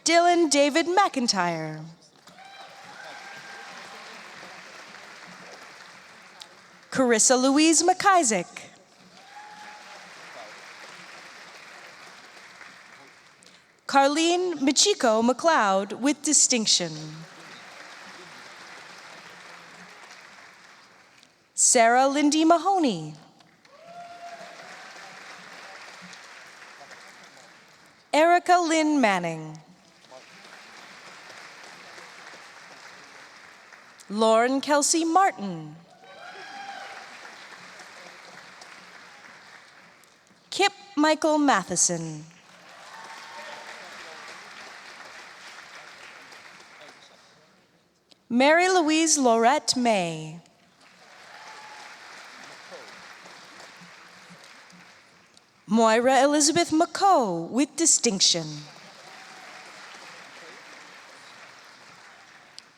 Dylan David McIntyre. Carissa Louise McIsaac. Carlene Michiko McLeod with distinction. Sarah Lindy Mahoney. Erica Lynn Manning. Lauren Kelsey Martin. Kip Michael Matheson. Mary Louise Laurette May. Moira Elizabeth McCoe with distinction.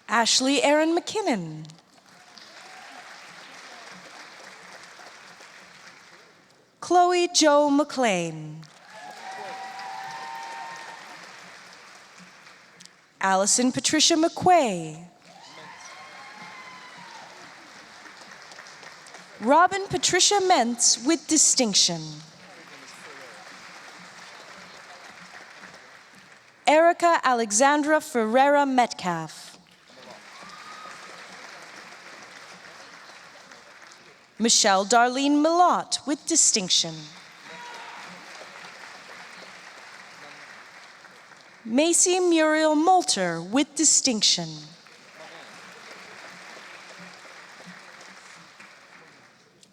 Ashley Erin McKinnon. Chloe Jo McLean. Allison Patricia McQuay. Robin Patricia Mentz with distinction. Erica Alexandra Ferreira Metcalf. Michelle Darlene Millot with distinction. Macy Muriel Moulter with distinction.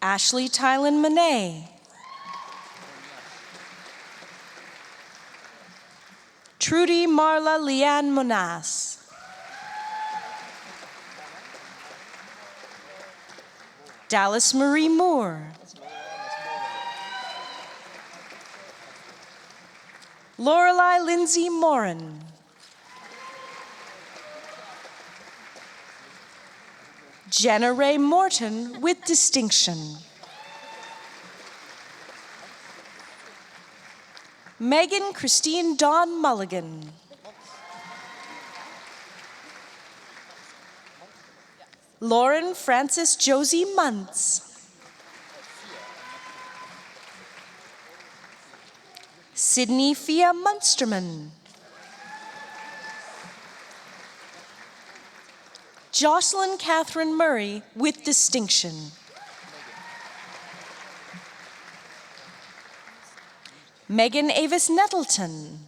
Ashley Tylen Monet. Trudy Marla Leanne Monas. Dallas Marie Moore. Lorelei Lindsay Morin. Jenna Ray Morton with distinction. Megan Christine Dawn Mulligan. Lauren Frances Josie Muntz. Sydney Fia Munsterman. Jocelyn Catherine Murray with distinction. Megan Avis Nettleton.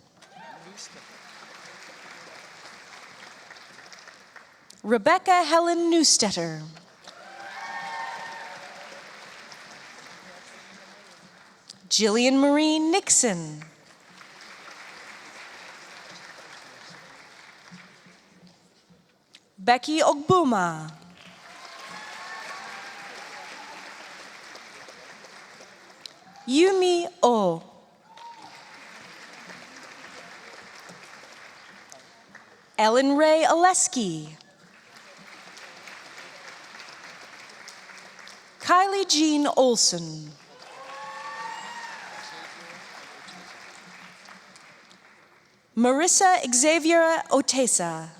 Rebecca Helen Neustetter. Jillian Marie Nixon. Becky Ogbuma. Yumi O. Ellen Ray Oleski. Kylie Jean Olson. Marissa Xaviera Otesa.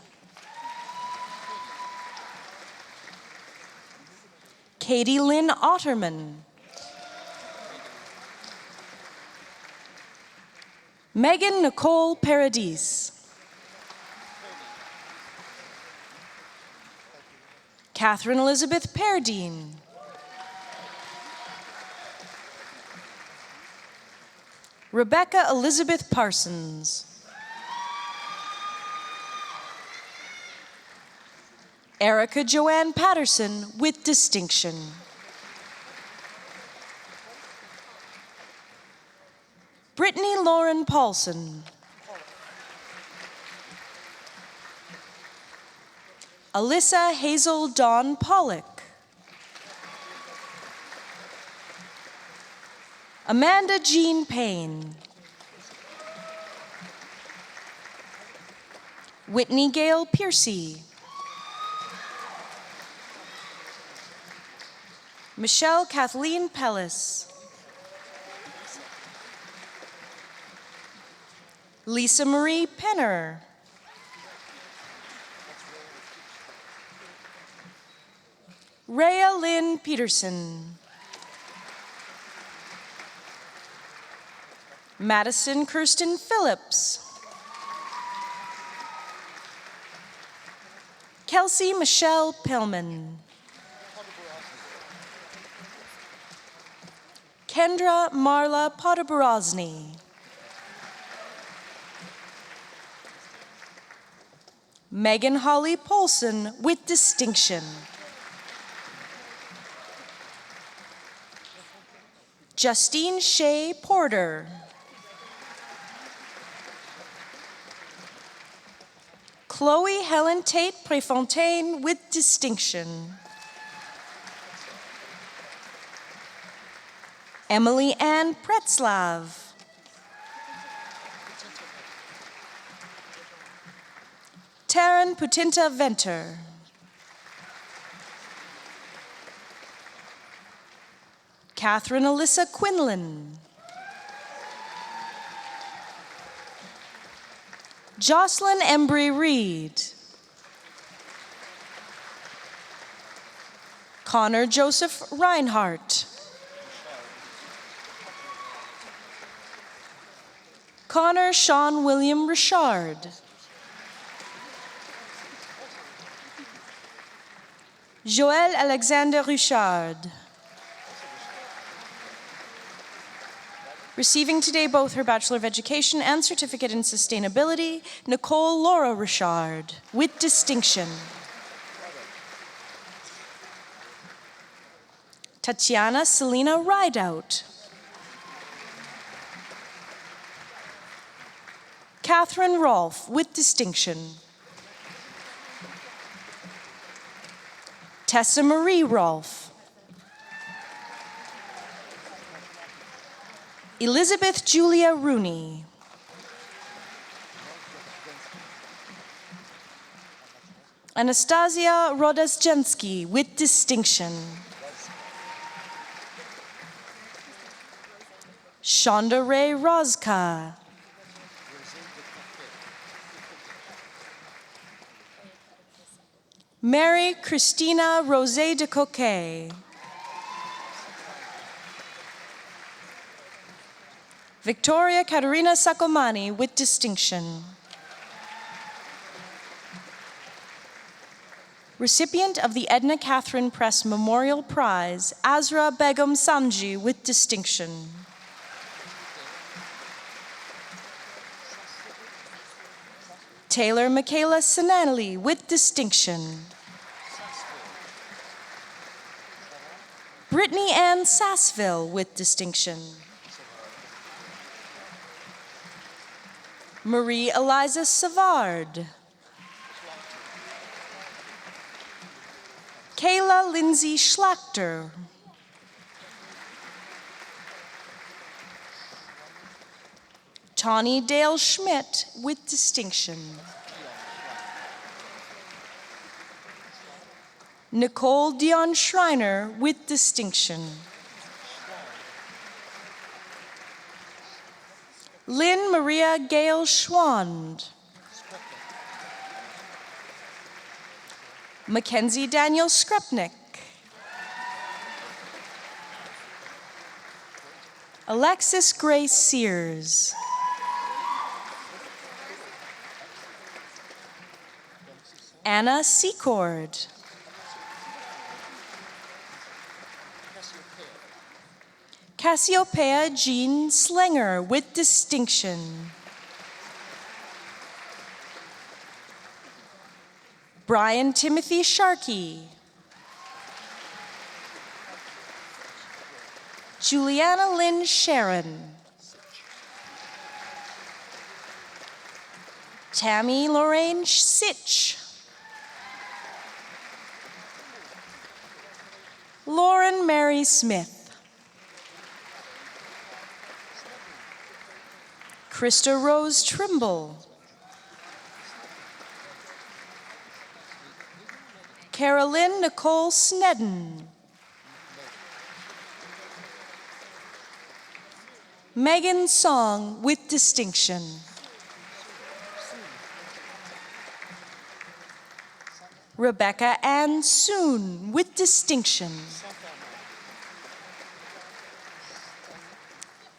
Katie Lynn Otterman. Megan Nicole Paradis. Catherine Elizabeth Perdine. Rebecca Elizabeth Parsons. Erica Joanne Patterson with distinction. Brittany Lauren Paulson. Alyssa Hazel Dawn Pollock. Amanda Jean Payne. Whitney Gale Piercy. Michelle Kathleen Pellis. Lisa Marie Penner. Rhea Lynn Peterson. Madison Kirsten Phillips. Kelsey Michelle Pillman. Kendra Marla Podoborozny. Megan Holly Polson with distinction. Justine Shea Porter. Chloe Helen Tate Prefontaine with distinction. Emily Ann Pretzlav. Taryn Putinta Venter. Catherine Alyssa Quinlan. Jocelyn Embry Reed. Connor Joseph Reinhardt. Connor Sean William Richard. Joël Alexander Richard. Receiving today both her Bachelor of Education and Certificate in Sustainability, Nicole Laura Richard, with distinction. Tatiana Selena Rideout. Catherine Rolfe, with distinction. Tessa Marie Rolfe. Elizabeth Julia Rooney. Anastasia Rodazjensky, with distinction. Shonda Ray Rozka. Mary Christina Rosé de Coquet. Victoria Katerina Sacomani, with distinction. Recipient of the Edna Catherine Press Memorial Prize, Azra Begum Samji with distinction. Taylor Michaela Sinanali with distinction. Brittany Ann Sassville with distinction. Marie Eliza Savard. Kayla Lindsay Schlachter. Tawny Dale Schmidt with distinction. Nicole Dion Schreiner with distinction. Lynn Maria Gail Schwand. Mackenzie Daniel Skrupnik. Alexis Grace Sears. Anna Secord. Cassiopeia Jean Slinger with distinction. Brian Timothy Sharkey. Juliana Lynn Sharon. Tammy Lorraine Sitch. Lauren Mary Smith. Krista Rose Trimble. Carolyn Nicole Snedden. Megan Song with distinction. Rebecca Ann Soon with distinction.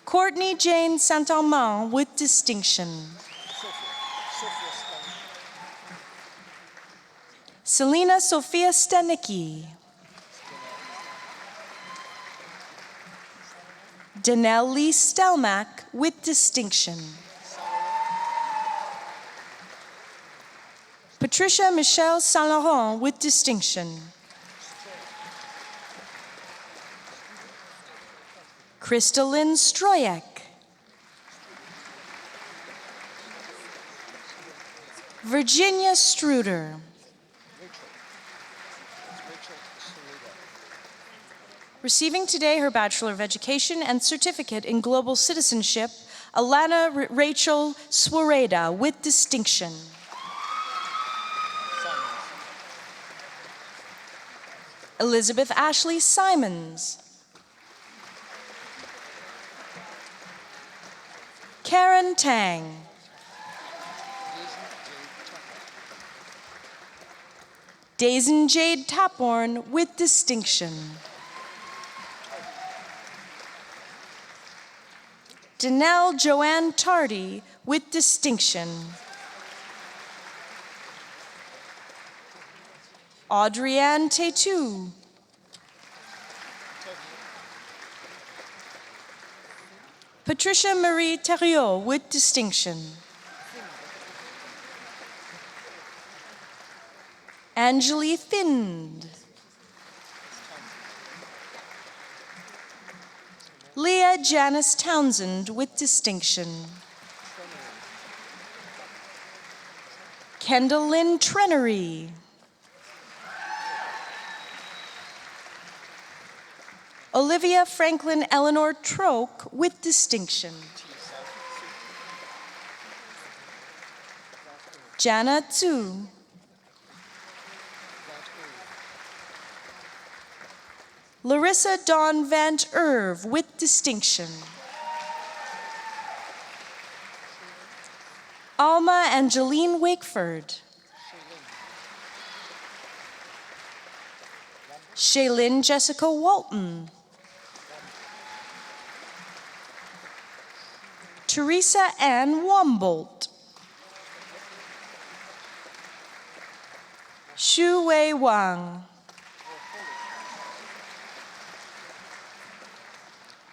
Courtney Jane Saint-Amand with distinction. Selena Sophia Stanicki. Danelle Lee Stelmack with distinction. Patricia Michelle Saint-Laurent with distinction. Crystalyn Stroyek. Virginia Struder. Receiving today her Bachelor of Education and Certificate in Global Citizenship, Alana Rachel Swareda with distinction. Elizabeth Ashley Simons. Karen Tang. Dazen Jade Taporn with distinction. Danelle Joanne Tardy with distinction. Audrey-Anne Tetu. Patricia Marie Theriot with distinction. Angeli Thind. Leah Janice Townsend with distinction. Kendall Lynn Trenery. Olivia Franklin Eleanor Troke with distinction. Jana Tzu. Larissa Dawn Vant Irv with distinction. Alma Angeline Wakeford. Shaylin Jessica Walton. Teresa Ann Wombolt. Xu Wei Wang.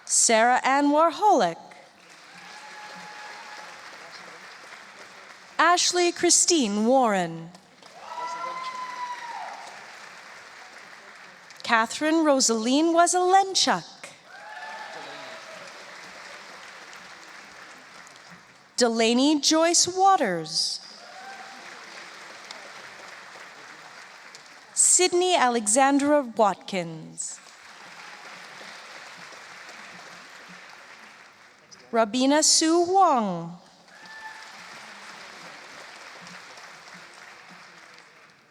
Sarah Ann Warholic. Ashley Christine Warren. Catherine Rosaline Wazelenchuk. Delaney Joyce Waters. Sydney Alexandra Watkins. Rabina Sue Wong.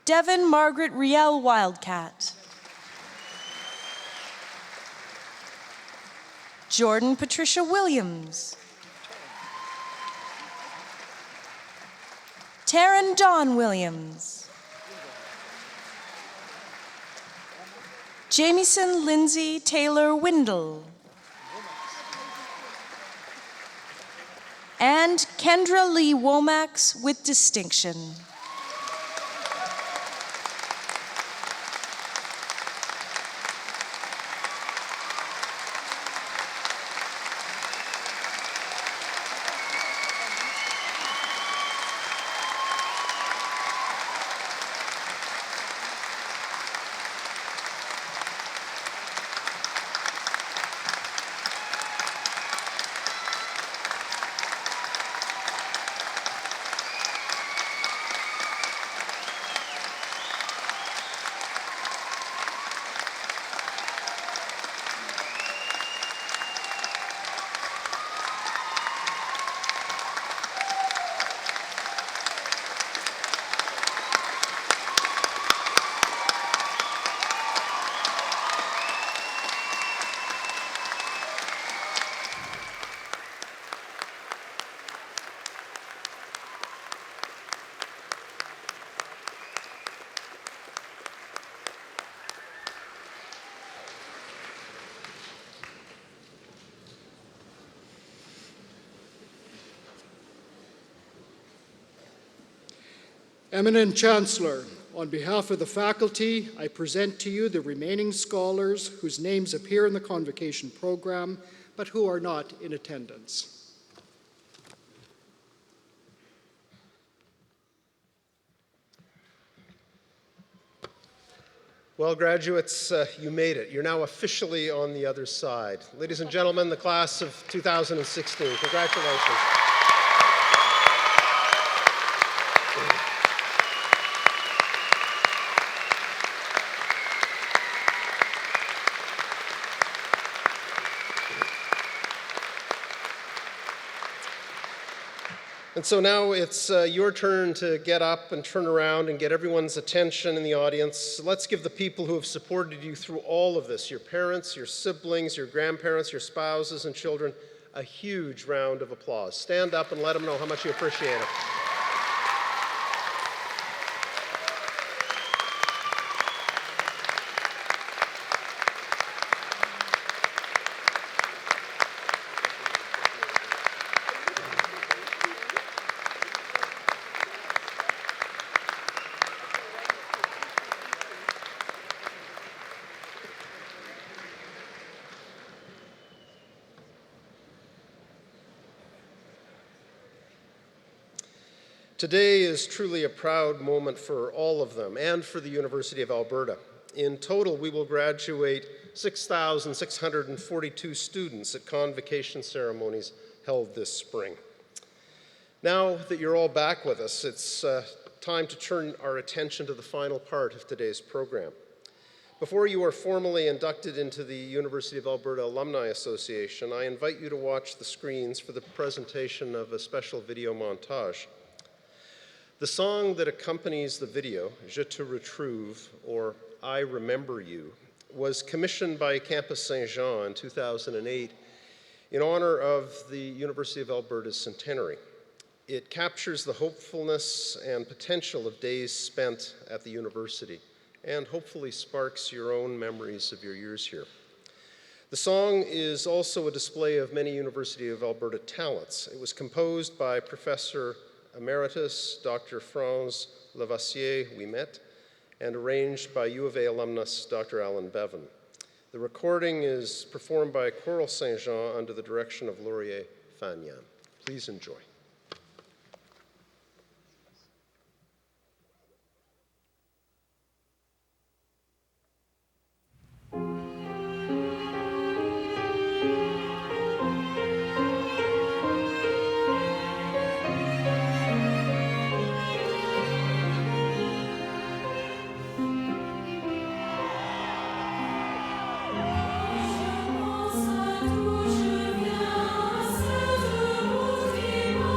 Devon Margaret Riel Wildcat. Jordan Patricia Williams. Taryn Dawn Williams. Jamieson Lindsay Taylor Windle. And Kendra Lee Womax with distinction. Eminent Chancellor, on behalf of the faculty, I present to you the remaining scholars whose names appear in the Convocation program, but who are not in attendance. Well, graduates, you made it. You're now officially on the other side. Ladies and gentlemen, the class of 2016, congratulations. And so now it's your turn to get up and turn around and get everyone's attention in the audience. Let's give the people who have supported you through all of this, your parents, your siblings, your grandparents, your spouses and children, a huge round of applause. Stand up and let them know how much you appreciate it. Today is truly a proud moment for all of them and for the University of Alberta. In total, we will graduate 6,642 students at convocation ceremonies held this spring. Now that you're all back with us, it's time to turn our attention to the final part of today's program. Before you are formally inducted into the University of Alberta Alumni Association, I invite you to watch the screens for the presentation of a special video montage. The song that accompanies the video, Je te retrouve, or I Remember You, was commissioned by Campus Saint-Jean in 2008 in honor of the University of Alberta's centenary. It captures the hopefulness and potential of days spent at the university and hopefully sparks your own memories of your years here. The song is also a display of many University of Alberta talents. It was composed by Professor Emeritus Dr. Franz Lavassier Ouimet and arranged by U of A alumnus Dr. Alan Bevan. The recording is performed by Choral Saint Jean under the direction of Laurier Fagnan. Please enjoy. Je pense à tout, je viens à ce debout qui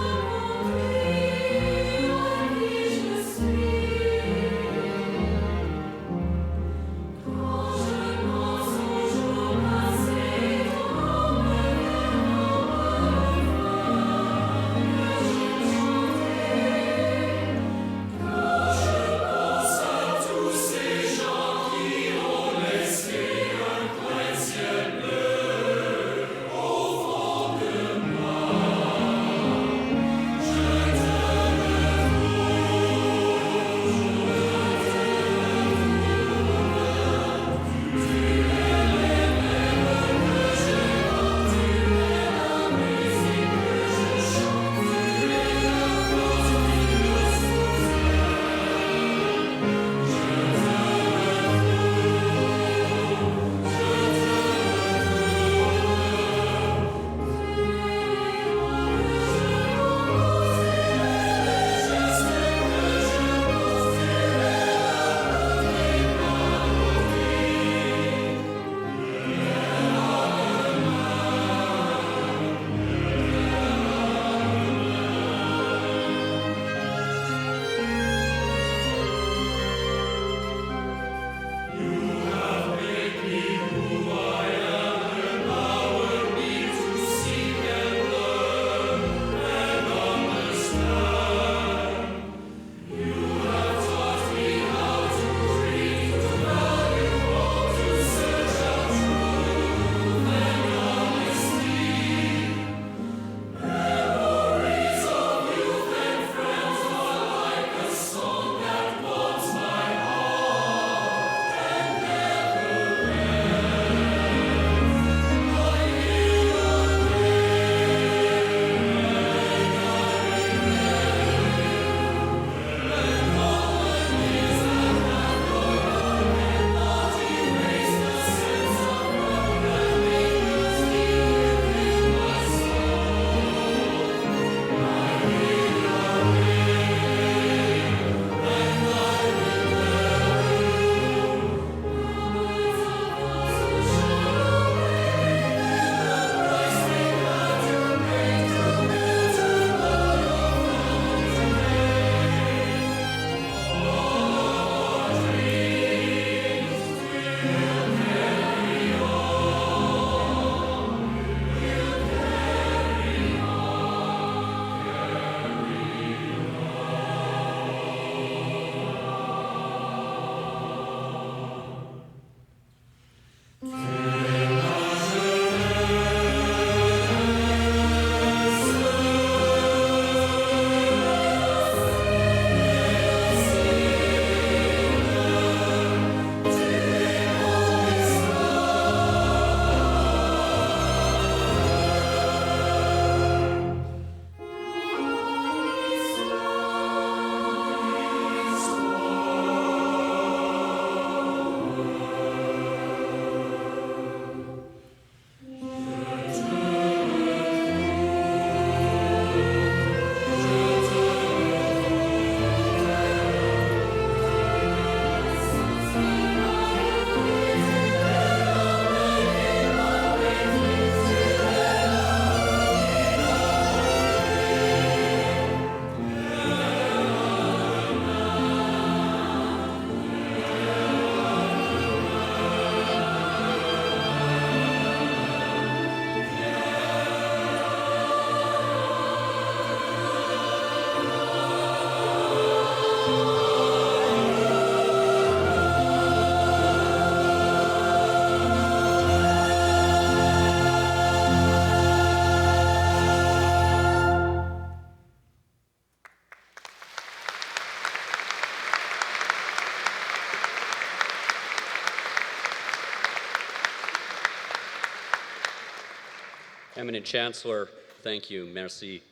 Eminent Chancellor, thank you, merci.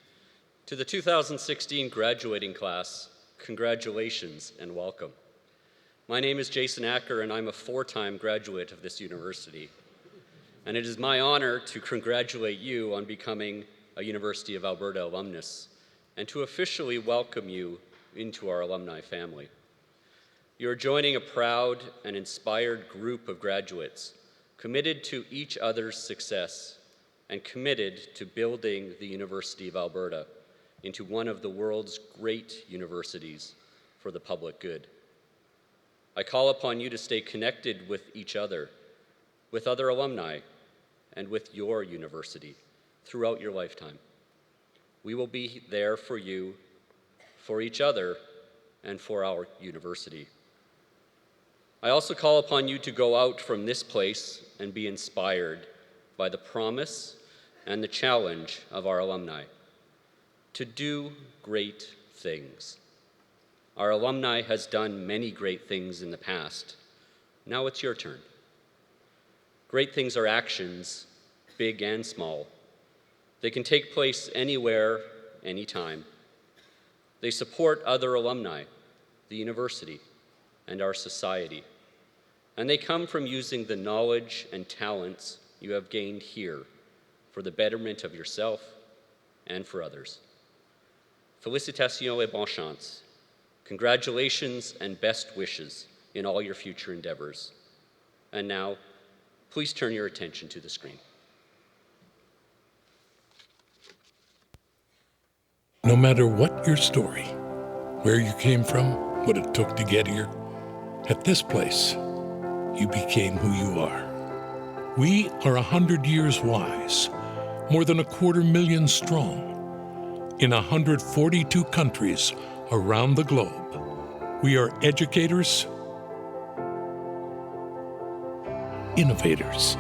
To the 2016 graduating class, congratulations and welcome. My name is Jason Acker, and I'm a 4-time graduate of this university. And it is my honor to congratulate you on becoming a University of Alberta alumnus and to officially welcome you into our alumni family. You're joining a proud and inspired group of graduates committed to each other's success and committed to building the University of Alberta into one of the world's great universities for the public good. I call upon you to stay connected with each other, with other alumni, and with your university throughout your lifetime. We will be there for you, for each other, and for our university. I also call upon you to go out from this place and be inspired by the promise and the challenge of our alumni to do great things. Our alumni has done many great things in the past. Now it's your turn. Great things are actions, big and small. They can take place anywhere, anytime. They support other alumni, the university, and our society. And they come from using the knowledge and talents you have gained here for the betterment of yourself and for others. Félicitations et bonne chance. Congratulations and best wishes in all your future endeavors. And now, please turn your attention to the screen. No matter what your story, where you came from, what it took to get here, at this place, you became who you are. We are 100 years wise, more than 250,000 strong, in 142 countries around the globe. We are educators, innovators,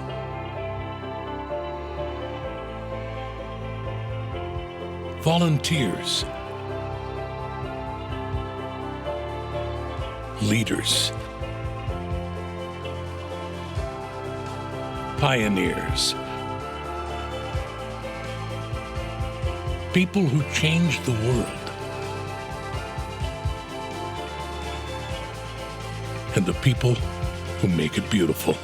volunteers, leaders, pioneers, people who changed the world, and the people who make it beautiful.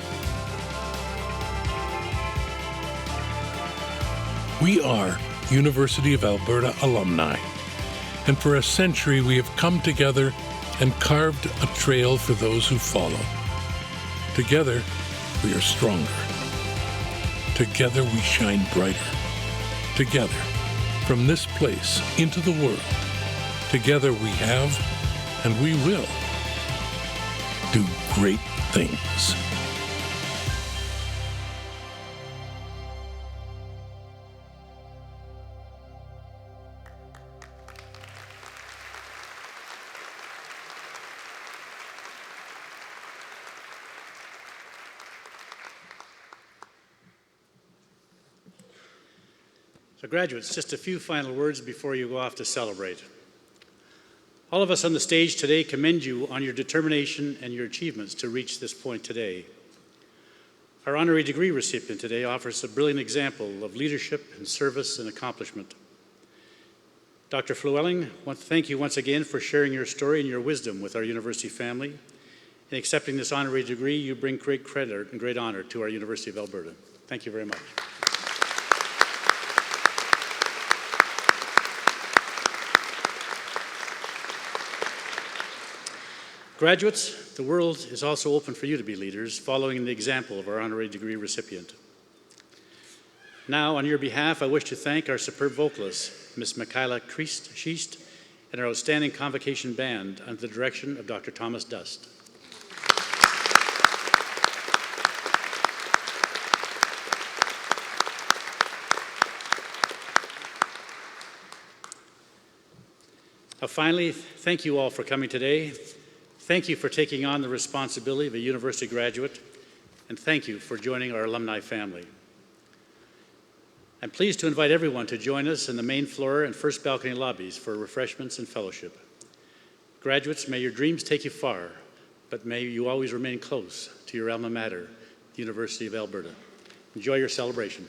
We are University of Alberta alumni, and for a century we have come together and carved a trail for those who follow. Together, we are stronger. Together, we shine brighter. Together, from this place into the world, together we have, and we will, do great things. So graduates, just a few final words before you go off to celebrate. All of us on the stage today commend you on your determination and your achievements to reach this point today. Our honorary degree recipient today offers a brilliant example of leadership and service and accomplishment. Dr. Flewelling, I want to thank you once again for sharing your story and your wisdom with our university family. In accepting this honorary degree, you bring great credit and great honor to our University of Alberta. Thank you very much. Graduates, the world is also open for you to be leaders, following the example of our honorary degree recipient. Now, on your behalf, I wish to thank our superb vocalist, Ms. Michaela Schiest, and our outstanding Convocation band under the direction of Dr. Thomas Dust. Now, finally, thank you all for coming today. Thank you for taking on the responsibility of a university graduate, and thank you for joining our alumni family. I'm pleased to invite everyone to join us in the main floor and first balcony lobbies for refreshments and fellowship. Graduates, may your dreams take you far, but may you always remain close to your alma mater, the University of Alberta. Enjoy your celebration.